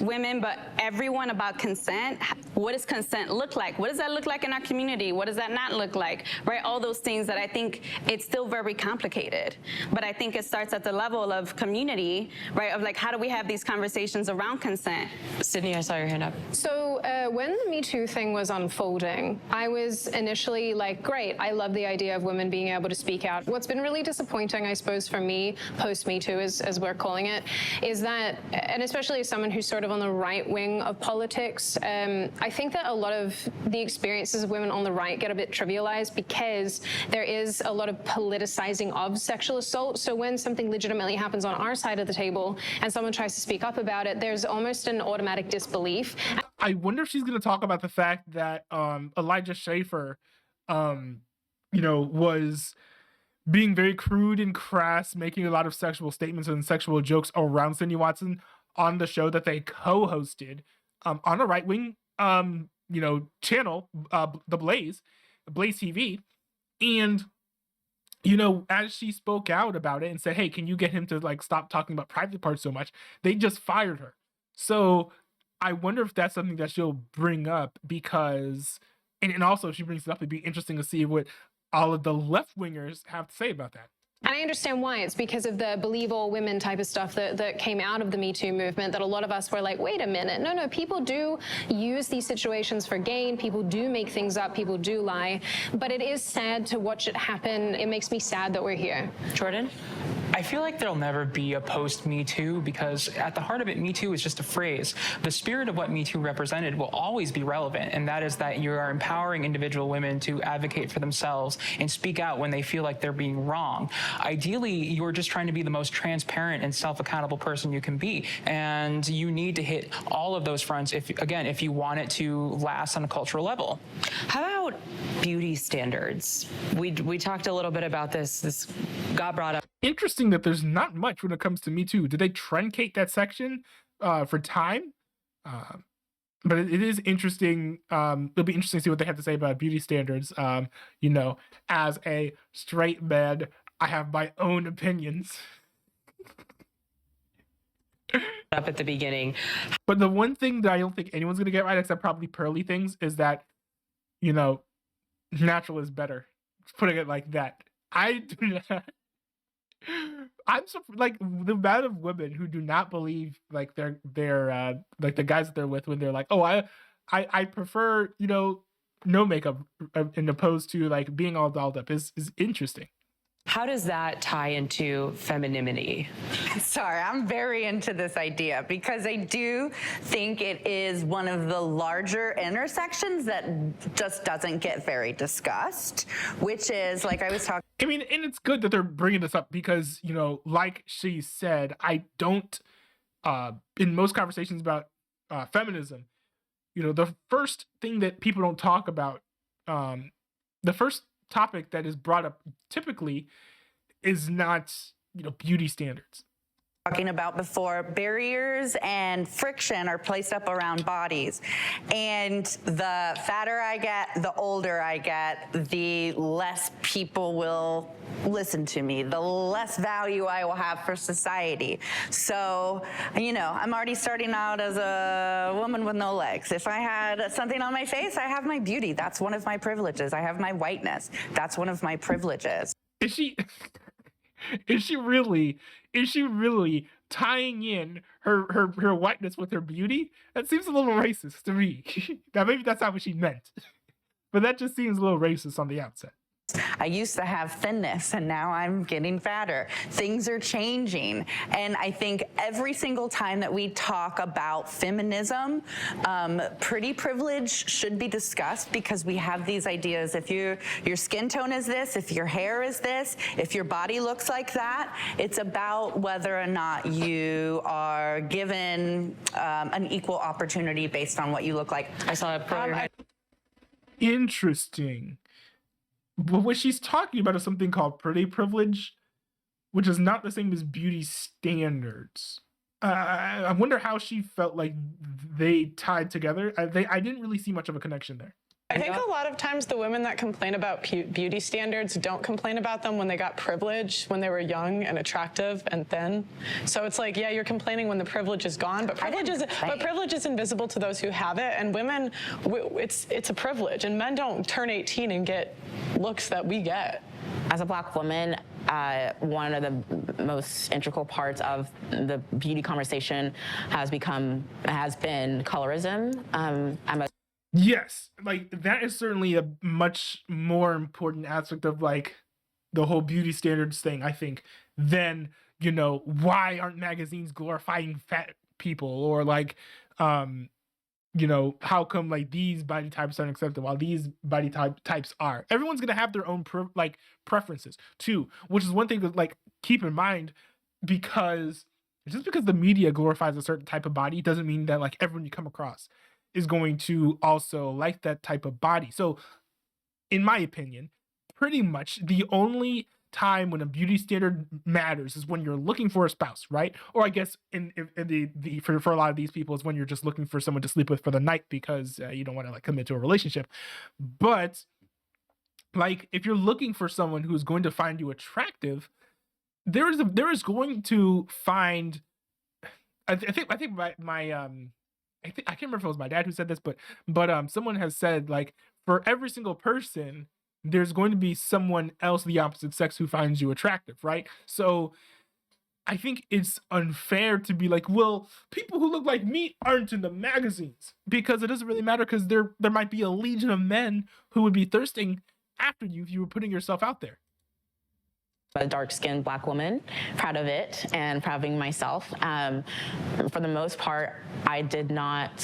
women, but everyone about consent? What does consent look like? What does that look like in our community? What does that not look like, right? All those things that I think it's still very complicated. But I think it starts at the level of community, right? Of like, how do we have these conversations around consent? Sydney, I saw your hand up. So when the Me Too thing was unfolding, I was initially like, great, I love the idea of women being able to speak out. What's been really disappointing, I suppose, for me, post-Me Too, as we're calling it, is that, and especially as someone who's sort of on the right wing of politics, I think that a lot of the experiences of women on the right get a bit trivialized because there is a lot of politicizing of sexual assault. So when something legitimately happens on our side of the table and someone tries to speak up about it, there's almost an automatic disbelief. I wonder if she's going to talk about the fact that Elijah Schaefer, was being very crude and crass, making a lot of sexual statements and sexual jokes around Cindy Watson on the show that they co-hosted on a right-wing, channel, the Blaze TV. And, as she spoke out about it and said, hey, can you get him to like stop talking about private parts so much? They just fired her. So I wonder if that's something that she'll bring up because, and also if she brings it up, it'd be interesting to see what all of the left-wingers have to say about that. And I understand why. It's because of the believe all women type of stuff that came out of the Me Too movement that a lot of us were like, wait a minute, no, people do use these situations for gain. People do make things up. People do lie. But it is sad to watch it happen. It makes me sad that we're here. Jordan? I feel like there'll never be a post-Me Too because at the heart of it, Me Too is just a phrase. The spirit of what Me Too represented will always be relevant, and that is that you are empowering individual women to advocate for themselves and speak out when they feel like they're being wrong. Ideally, you're just trying to be the most transparent and self-accountable person you can be, and you need to hit all of those fronts if you want it to last on a cultural level. How about beauty standards? We talked a little bit about this. This got brought up. Interesting that there's not much when it comes to Me Too. Did they truncate that section for time? But it is interesting. It'll be interesting to see what they have to say about beauty standards. As a straight man, I have my own opinions. Up at the beginning. But the one thing that I don't think anyone's going to get right, except probably Pearly Things, is that, natural is better. Putting it like that. I do not. I'm like the amount of women who do not believe like they're like the guys that they're with when they're like, oh, I prefer no makeup in opposed to like being all dolled up is interesting. How does that tie into femininity? Sorry, I'm very into this idea because I do think it is one of the larger intersections that just doesn't get very discussed, which is like I was talking. I mean, and it's good that they're bringing this up because, like she said, I don't, in most conversations about feminism, the first thing that people don't talk about, the first topic that is brought up typically is not, beauty standards. Talking about before, barriers and friction are placed up around bodies. And the fatter I get, the older I get, the less people will listen to me, the less value I will have for society. So, I'm already starting out as a woman with no legs. If I had something on my face, I have my beauty. That's one of my privileges. I have my whiteness. That's one of my privileges. Is she really tying in her whiteness with her beauty? That seems a little racist to me. Now maybe that's not what she meant, but that just seems a little racist on the outset. I used to have thinness and now I'm getting fatter. Things are changing. And I think every single time that we talk about feminism, pretty privilege should be discussed because we have these ideas. If your skin tone is this, if your hair is this, if your body looks like that, it's about whether or not you are given an equal opportunity based on what you look like. I saw a program. Interesting. But what she's talking about is something called pretty privilege, which is not the same as beauty standards. I wonder how she felt like they tied together. I didn't really see much of a connection there. I think a lot of times the women that complain about beauty standards don't complain about them when they got privilege, when they were young and attractive and thin. So it's like, yeah, you're complaining when the privilege is gone, but privilege is invisible to those who have it. And women, it's a privilege, and men don't turn 18 and get looks that we get. As a Black woman, one of the most integral parts of the beauty conversation has been colorism. Yes, like that is certainly a much more important aspect of like the whole beauty standards thing, I think, than, you know, why aren't magazines glorifying fat people, or like, you know, how come like these body types aren't accepted while these body types are. Everyone's gonna have their own preferences too, which is one thing to like keep in mind, because just because the media glorifies a certain type of body doesn't mean that like everyone you come across is going to also like that type of body. So in my opinion, pretty much the only time when a beauty standard matters is when you're looking for a spouse, right? Or I guess for a lot of these people is when you're just looking for someone to sleep with for the night because you don't want to like commit to a relationship. But like if you're looking for someone who's going to find you attractive, there is going to find. I think I can't remember if it was my dad who said this, but someone has said like for every single person, there's going to be someone else the opposite sex who finds you attractive, right? So I think it's unfair to be like, well, people who look like me aren't in the magazines, because it doesn't really matter, because there might be a legion of men who would be thirsting after you if you were putting yourself out there. A dark-skinned Black woman, proud of it and proud of being myself. For the most part, I did not.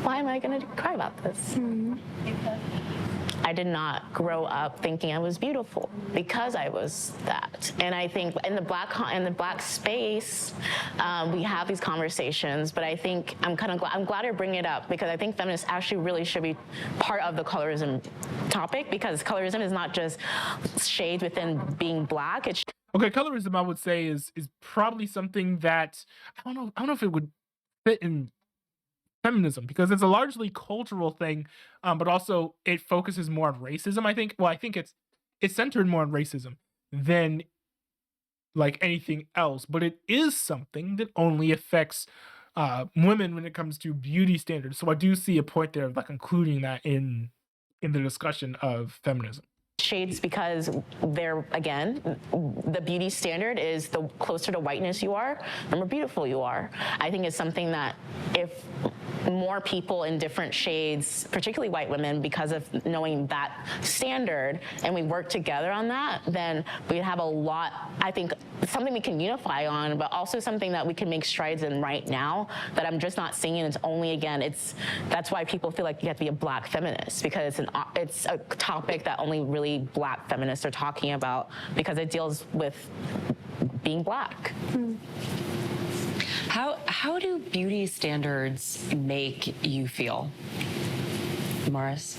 Why am I going to cry about this? I did not grow up thinking I was beautiful because I was that. And I think in the Black space, we have these conversations. But I think I'm glad you're bringing it up, because I think feminists actually really should be part of the colorism topic, because colorism is not just shades within being Black. It's okay, colorism, I would say, is probably something that I don't know if it would fit in feminism, because it's a largely cultural thing, but also it focuses more on racism. I think it's centered more on racism than like anything else, but it is something that only affects women when it comes to beauty standards. So I do see a point there of like including that in the discussion of feminism. Shades, because they're, again, the beauty standard is the closer to whiteness you are, the more beautiful you are. I think it's something that if more people in different shades, particularly white women, because of knowing that standard, and we work together on that, then we have a lot, I think, something we can unify on, but also something that we can make strides in right now that I'm just not seeing. And it's only, again, that's why people feel like you have to be a Black feminist, because it's a topic that only really Black feminists are talking about, because it deals with being Black. How do beauty standards make you feel, Morris?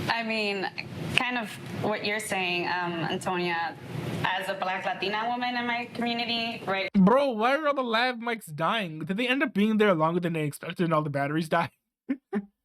I mean, kind of what you're saying, Antonia, as a Black Latina woman in my community, right? Bro, why are all the lav mics dying? Did they end up being there longer than they expected and all the batteries died?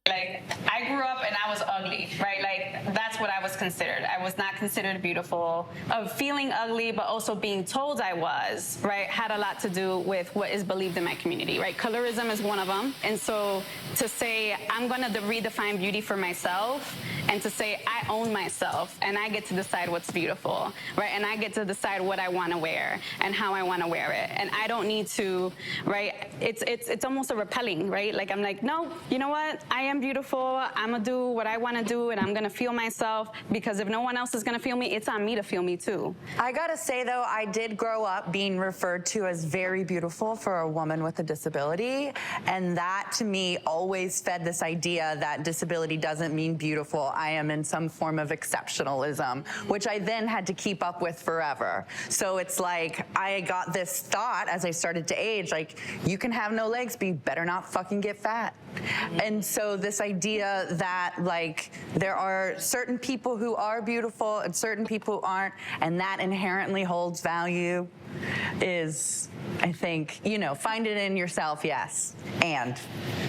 Like, I grew up and I was ugly, right? Like, that's what I was considered. I was not considered beautiful. Feeling ugly, but also being told I was, right, had a lot to do with what is believed in my community, right? Colorism is one of them. And so to say, I'm going to redefine beauty for myself, and to say, I own myself, and I get to decide what's beautiful, right? And I get to decide what I want to wear and how I want to wear it. And I don't need to, right? It's almost a repelling, right? Like, I'm like, no, you know what? I am beautiful. I'm going to do what I want to do, and I'm going to feel myself, because if no one else is going to feel me, it's on me to feel me too. I got to say, though, I did grow up being referred to as very beautiful for a woman with a disability. And that, to me, always fed this idea that disability doesn't mean beautiful. I am in some form of exceptionalism, which I then had to keep up with forever. So it's like I got this thought as I started to age, like, you can have no legs, but you better not fucking get fat. And so this idea that like there are certain people who are beautiful and certain people who aren't, and that inherently holds value is, I think, you know, find it in yourself, yes. And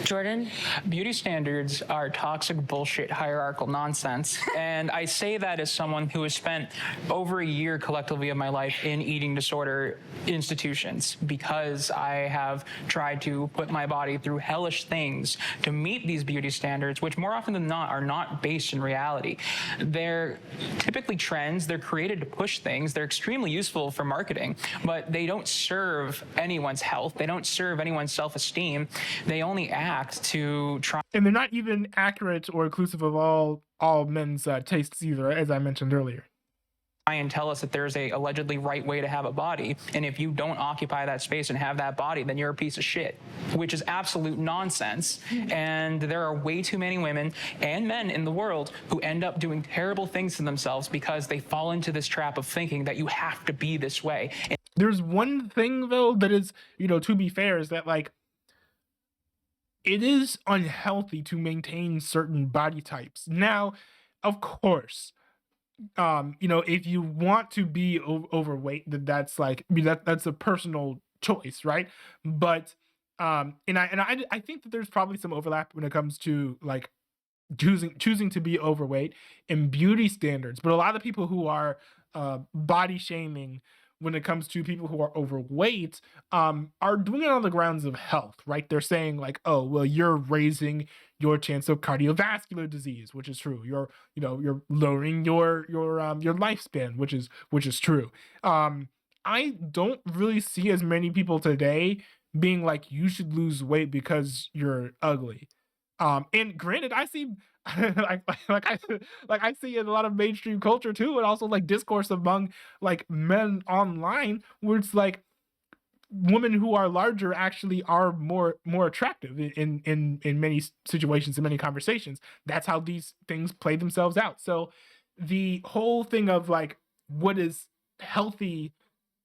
Jordan? Beauty standards are toxic bullshit hierarchical nonsense. And I say that as someone who has spent over a year collectively of my life in eating disorder institutions, because I have tried to put my body through hellish things to meet these beauty standards, which more often than not are not based in reality. They're typically trends, they're created to push things, they're extremely useful for marketing, but they don't serve anyone's health, they don't serve anyone's self-esteem, they only act to try. And they're not even accurate or inclusive of all men's tastes either, as I mentioned earlier. And tell us that there's a allegedly right way to have a body, and if you don't occupy that space and have that body, then you're a piece of shit, which is absolute nonsense. And there are way too many women and men in the world who end up doing terrible things to themselves because they fall into this trap of thinking that you have to be this way. There's one thing though that is, you know, to be fair, is that like it is unhealthy to maintain certain body types. Now, of course, you know, if you want to be overweight, then that's like, I mean, that's a personal choice, right? But and I think that there's probably some overlap when it comes to like choosing to be overweight and beauty standards. But a lot of people who are body shaming when it comes to people who are overweight are doing it on the grounds of health, right? They're saying like, oh, well, you're raising your chance of cardiovascular disease, which is true. You're lowering your lifespan, which is true. I don't really see as many people today being like, you should lose weight because you're ugly. And granted, I see I see in a lot of mainstream culture too, and also like discourse among like men online, where it's like women who are larger actually are more attractive in many situations, in many conversations. That's how these things play themselves out. So the whole thing of like what is healthy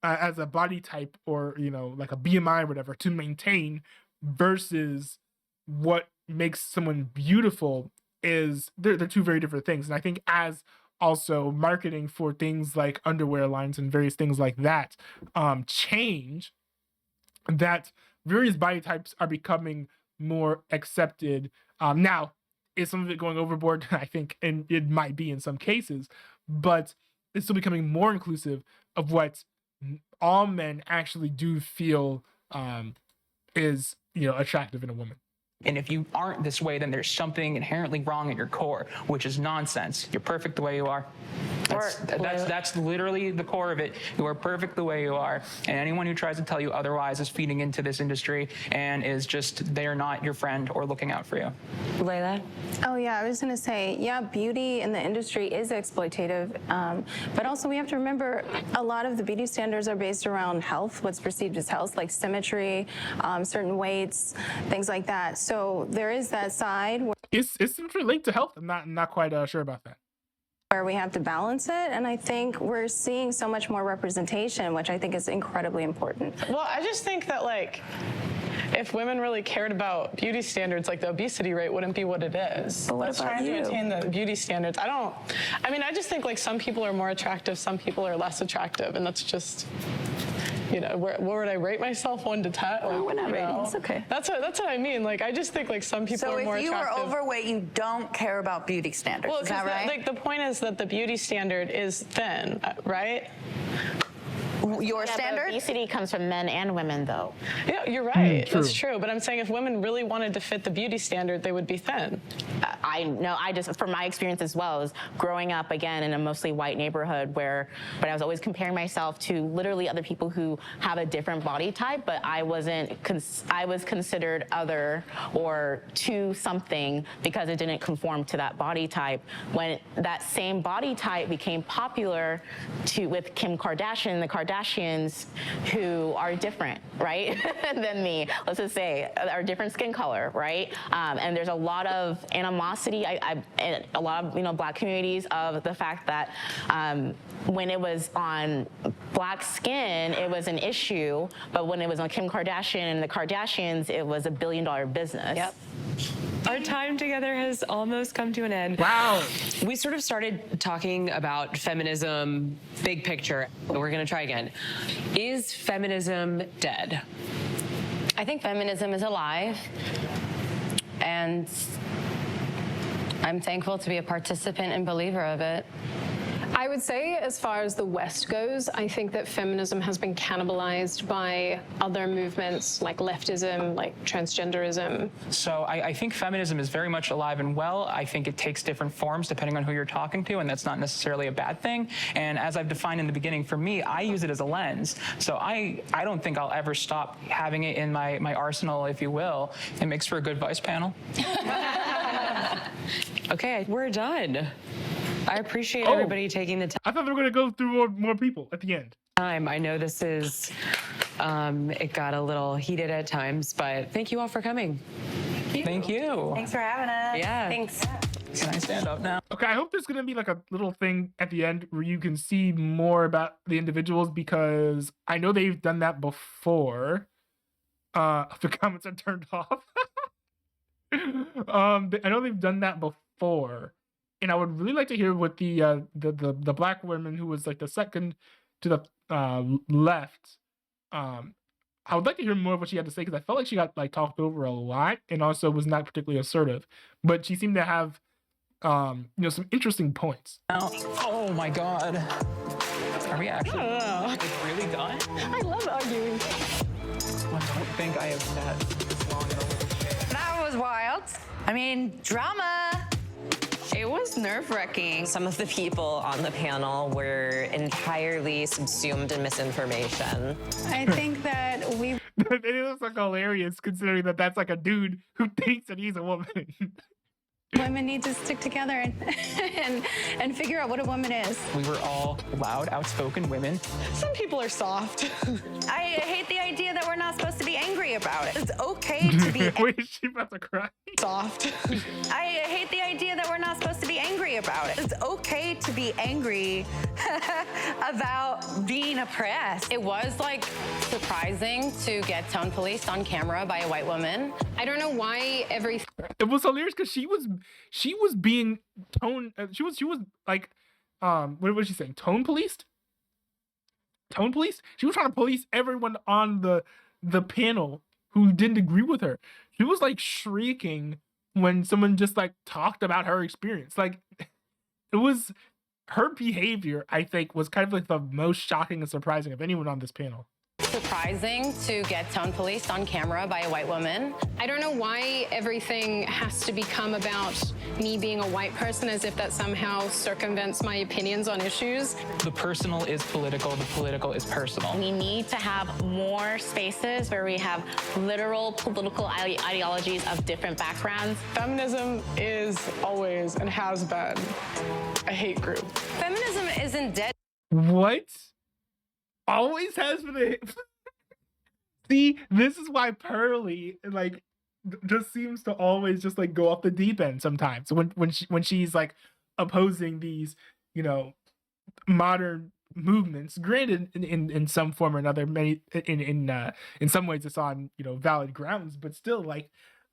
as a body type, or you know, like a BMI or whatever to maintain versus what makes someone beautiful, is they're two very different things. And I think as also marketing for things like underwear lines and various things like that change, that various body types are becoming more accepted. Now, is some of it going overboard? I think, and it might be in some cases, but it's still becoming more inclusive of what all men actually do feel is, you know, attractive in a woman. And if you aren't this way, then there's something inherently wrong at your core, which is nonsense. You're perfect the way you are. That's literally the core of it. You are perfect the way you are. And anyone who tries to tell you otherwise is feeding into this industry and is just, they are not your friend or looking out for you. Layla? Oh yeah, I was gonna say, yeah, beauty in the industry is exploitative, but also we have to remember a lot of the beauty standards are based around health, what's perceived as health, like symmetry, certain weights, things like that. So there is that side where It's symmetry linked to health. I'm not quite sure about that. Where we have to balance it, and I think we're seeing so much more representation, which I think is incredibly important. Well, I just think that like if women really cared about beauty standards, like the obesity rate wouldn't be what it is. But what Let's about try and you? maintain the beauty standards. I mean, I just think like some people are more attractive, some people are less attractive, and that's just, you know, where would I rate myself 1 to 10? No, we're not You rating. know, It's okay. That's what I mean. Like, I just think like some people so are more if you attractive. are overweight, you don't care about beauty standards. Well, is that right? like the point is that the beauty standard is thin, right? Your Yeah, but standard? obesity comes from men and women, though. Yeah, you're right. True. That's true. But I'm saying if women really wanted to fit the beauty standard, they would be thin. I know, from my experience as well, is growing up again in a mostly white neighborhood but I was always comparing myself to literally other people who have a different body type, but I was considered other or to something because it didn't conform to that body type. When that same body type became popular with Kim Kardashian and the Kardashians, Kardashians who are different, right, than me, let's just say, are different skin color, right? And there's a lot of animosity, in a lot of, Black communities of the fact that when it was on Black skin, it was an issue, but when it was on Kim Kardashian and the Kardashians, it was $1 billion business. Yep. Our time together has almost come to an end. Wow. We sort of started talking about feminism, big picture. We're going to try again. Is feminism dead? I think feminism is alive, and I'm thankful to be a participant and believer of it. I would say, as far as the West goes, I think that feminism has been cannibalized by other movements like leftism, like transgenderism. So I think feminism is very much alive and well. I think it takes different forms depending on who you're talking to, and that's not necessarily a bad thing. And as I've defined in the beginning, for me, I use it as a lens. So I don't think I'll ever stop having it in my arsenal, if you will. It makes for a good vice panel. Okay, we're done. I appreciate everybody taking the I thought they were going to go through more people at the end. time. I know this is, it got a little heated at times, but thank you all for coming. Thank you. Thanks for having us. Yeah. Thanks. Can I stand up now? Okay, I hope there's going to be like a little thing at the end where you can see more about the individuals, because I know they've done that before. The comments are turned off. I know they've done that before, and I would really like to hear what the Black woman who was like the second to the left. I would like to hear more of what she had to say, because I felt like she got like talked over a lot and also was not particularly assertive, but she seemed to have some interesting points. Oh my God. Are we actually really done? I love arguing. I don't think I have sat this long in a little chair. That was wild. I mean, drama. It was nerve-wracking. Some of the people on the panel were entirely subsumed in misinformation. I think that we It is like hilarious considering that that's like a dude who thinks that he's a woman. women need to stick together and figure out what a woman is. We were all loud, outspoken women. Some people are soft. I hate the idea that we're not supposed to be angry about it. It's okay to be Wait, is she about to cry? Soft. I hate the idea that we're not supposed to be angry about it. It's okay to be angry about being oppressed. It was like surprising to get tone policed on camera by a white woman. I don't know why It was hilarious because she was being tone. She was like, what was she saying? Tone policed. Tone policed. She was trying to police everyone on the panel who didn't agree with her. She was like shrieking when someone just like talked about her experience. Like, it was her behavior, I think, was kind of like the most shocking and surprising of anyone on this panel. Surprising to get tone policed on camera by a white woman. I don't know why everything has to become about me being a white person, as if that somehow circumvents my opinions on issues. The personal is political, the political is personal. We need to have more spaces where we have literal political ideologies of different backgrounds. Feminism is always and has been a hate group. Feminism isn't dead. What? Always has been a See, this is why Pearly like just seems to always just like go off the deep end sometimes when she's like opposing these, modern movements. Granted, in some form or another, many in some ways it's on valid grounds, but still, like,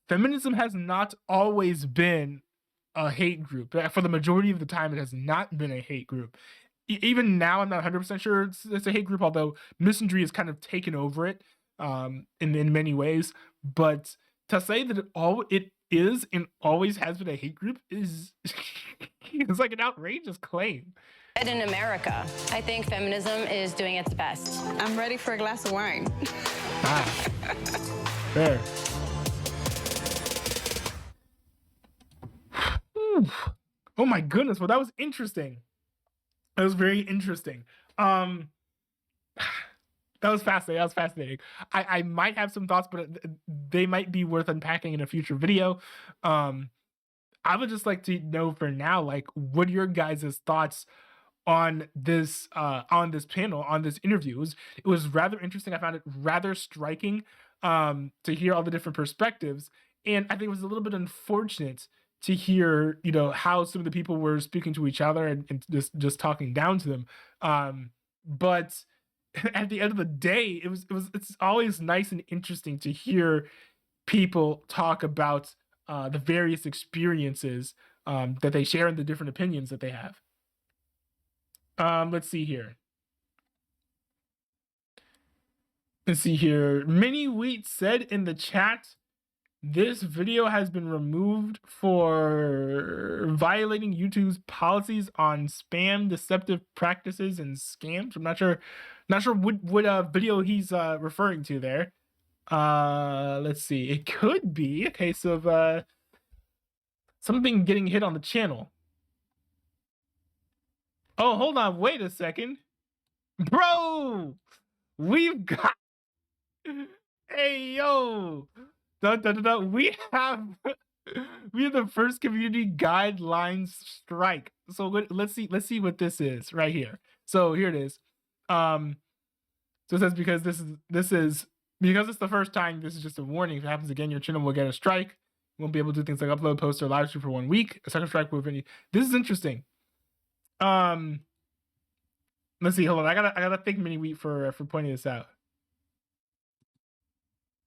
feminism has not always been a hate group. For the majority of the time, it has not been a hate group. Even now, I'm not 100% sure it's a hate group, although misandry has kind of taken over it in many ways. But to say that it is and always has been a hate group is it's like an outrageous claim. In America, I think feminism is doing its best. I'm ready for a glass of wine. There. Oh my goodness! Well, that was interesting. That was very interesting. That was fascinating. I might have some thoughts, but they might be worth unpacking in a future video. I would just like to know for now, like, what are your guys' thoughts on this panel, on this interview. It was rather interesting. I found it rather striking to hear all the different perspectives, and I think it was a little bit unfortunate to hear, you know, how some of the people were speaking to each other and just talking down to them. But at the end of the day, it's always nice and interesting to hear people talk about the various experiences that they share and the different opinions that they have. Let's see here. Mini Wheat said in the chat, this video has been removed for violating YouTube's policies on spam, deceptive practices, and scams. I'm not sure what video he's referring to there. Let's see. It could be a case of something getting hit on the channel. Oh, hold on, wait a second. Bro! We've got hey yo! We have the first community guidelines strike. So let's see what this is right here. So here it is. So it says because this is because it's the first time, this is just a warning. If it happens again, your channel will get a strike. You won't be able to do things like upload, post, or live stream for 1 week. A second strike will any. This is interesting. Let's see. Hold on. I gotta thank Mini Wheat for pointing this out.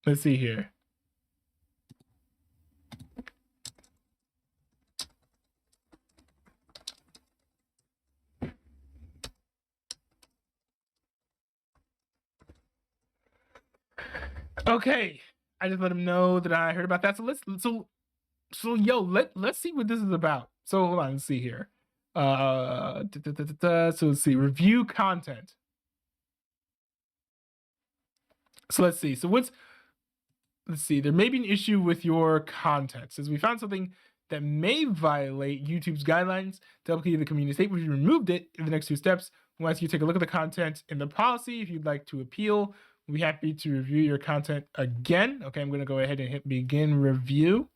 Let's see here. Okay, I just let him know that I heard about that. So let's see what this is about. So hold on, let's see here. So let's see, review content. So let's see. So let's see. There may be an issue with your content. Says we found something that may violate YouTube's guidelines to help keep the community safe. We removed it in the next 2 steps. We'll ask you to take a look at the content in the policy. If you'd like to appeal, we'll be happy to review your content again. Okay, I'm going to go ahead and hit begin review.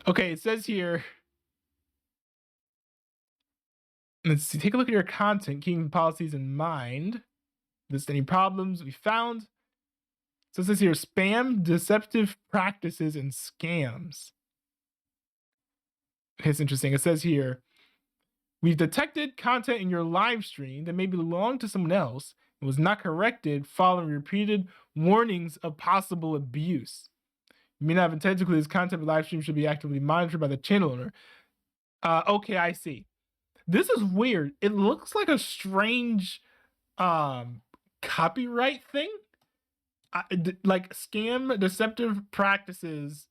Okay, it says here, let's see, take a look at your content, keeping policies in mind. List any problems we found. So it says here, spam, deceptive practices, and scams. Okay, it's interesting. It says here, we've detected content in your live stream that may belong to someone else and was not corrected following repeated warnings of possible abuse. You may not have intended to include this content, but live stream should be actively monitored by the channel owner. Okay, I see. This is weird. It looks like a strange copyright thing. Like scam, deceptive practices,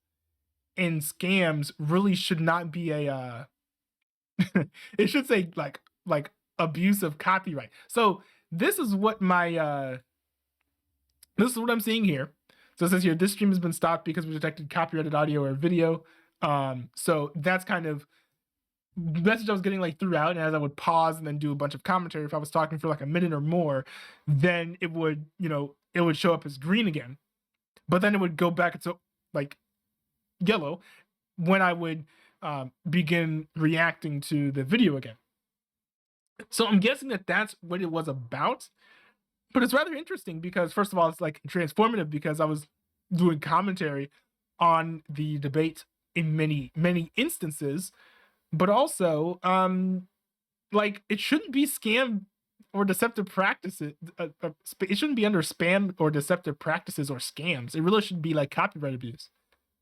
and scams really should not be a it should say like abuse of copyright. So this is what my this is what I'm seeing here. So it says here, this stream has been stopped because we detected copyrighted audio or video. So that's kind of the message I was getting like throughout, and as I would pause and then do a bunch of commentary, if I was talking for like a minute or more, then it would, you know, it would show up as green again. But then it would go back to like yellow when I would begin reacting to the video again. So I'm guessing that that's what it was about. But it's rather interesting because, first of all, it's like transformative because I was doing commentary on the debate in many instances, but also like it shouldn't be scam or deceptive practices. It shouldn't be under spam or deceptive practices or scams. It really should be like copyright abuse.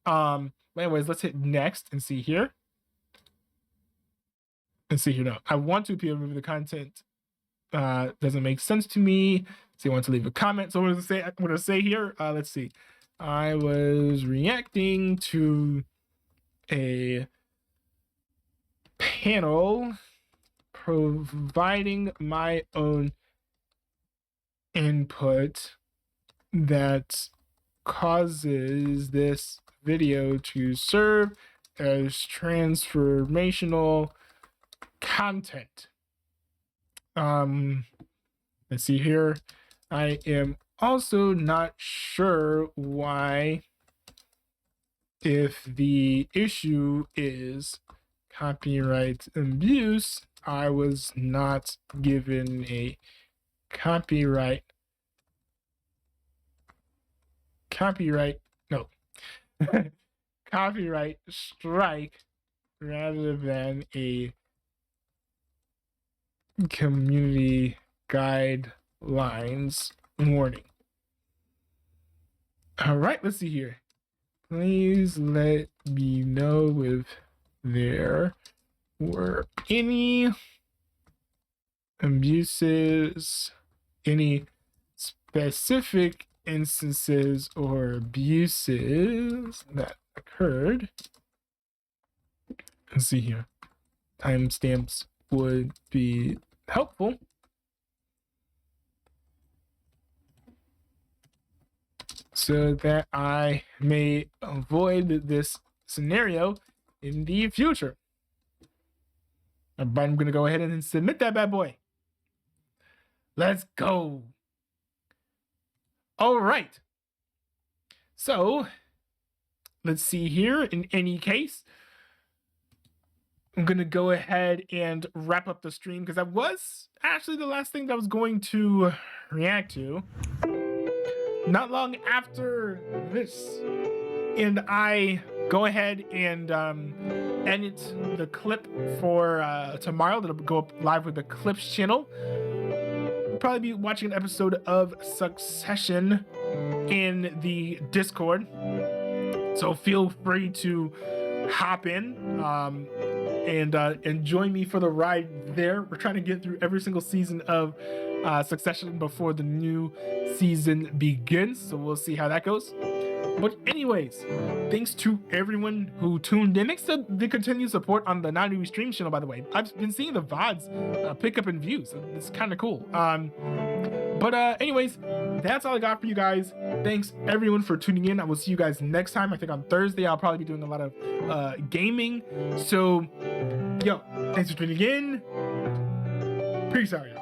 Anyways, let's hit next and see here. Let's see here now. I want to appeal to remove the content. Doesn't make sense to me. So you want to leave a comment. So what does it say here? Let's see. I was reacting to a panel providing my own input that causes this video to serve as transformational content. Let's see here. I am also not sure why, if the issue is copyright abuse, I was not given a copyright no copyright strike rather than a community guidelines warning. All right, let's see here. Please let me know if there were any abuses, any specific instances or abuses that occurred. Let's see here. Timestamps would be helpful. So that I may avoid this scenario in the future. But I'm going to go ahead and submit that bad boy. Let's go. All right. So let's see here. In any case, I'm going to go ahead and wrap up the stream because that was actually the last thing that I was going to react to. Not long after this, and I go ahead and edit the clip for tomorrow. That'll go up live with the Clips channel. We'll probably be watching an episode of Succession in the Discord, so feel free to hop in and join me for the ride there. We're trying to get through every single season of Succession before the new season begins, so we'll see how that goes. But anyways, thanks to everyone who tuned in. Thanks to the continued support on the 90 Stream channel, by the way. I've been seeing the VODs pick up in views. It's kind of cool. But anyways, that's all I got for you guys. Thanks everyone for tuning in. I will see you guys next time. I think on Thursday I'll probably be doing a lot of gaming. So, yo, thanks for tuning in. Peace out, y'all.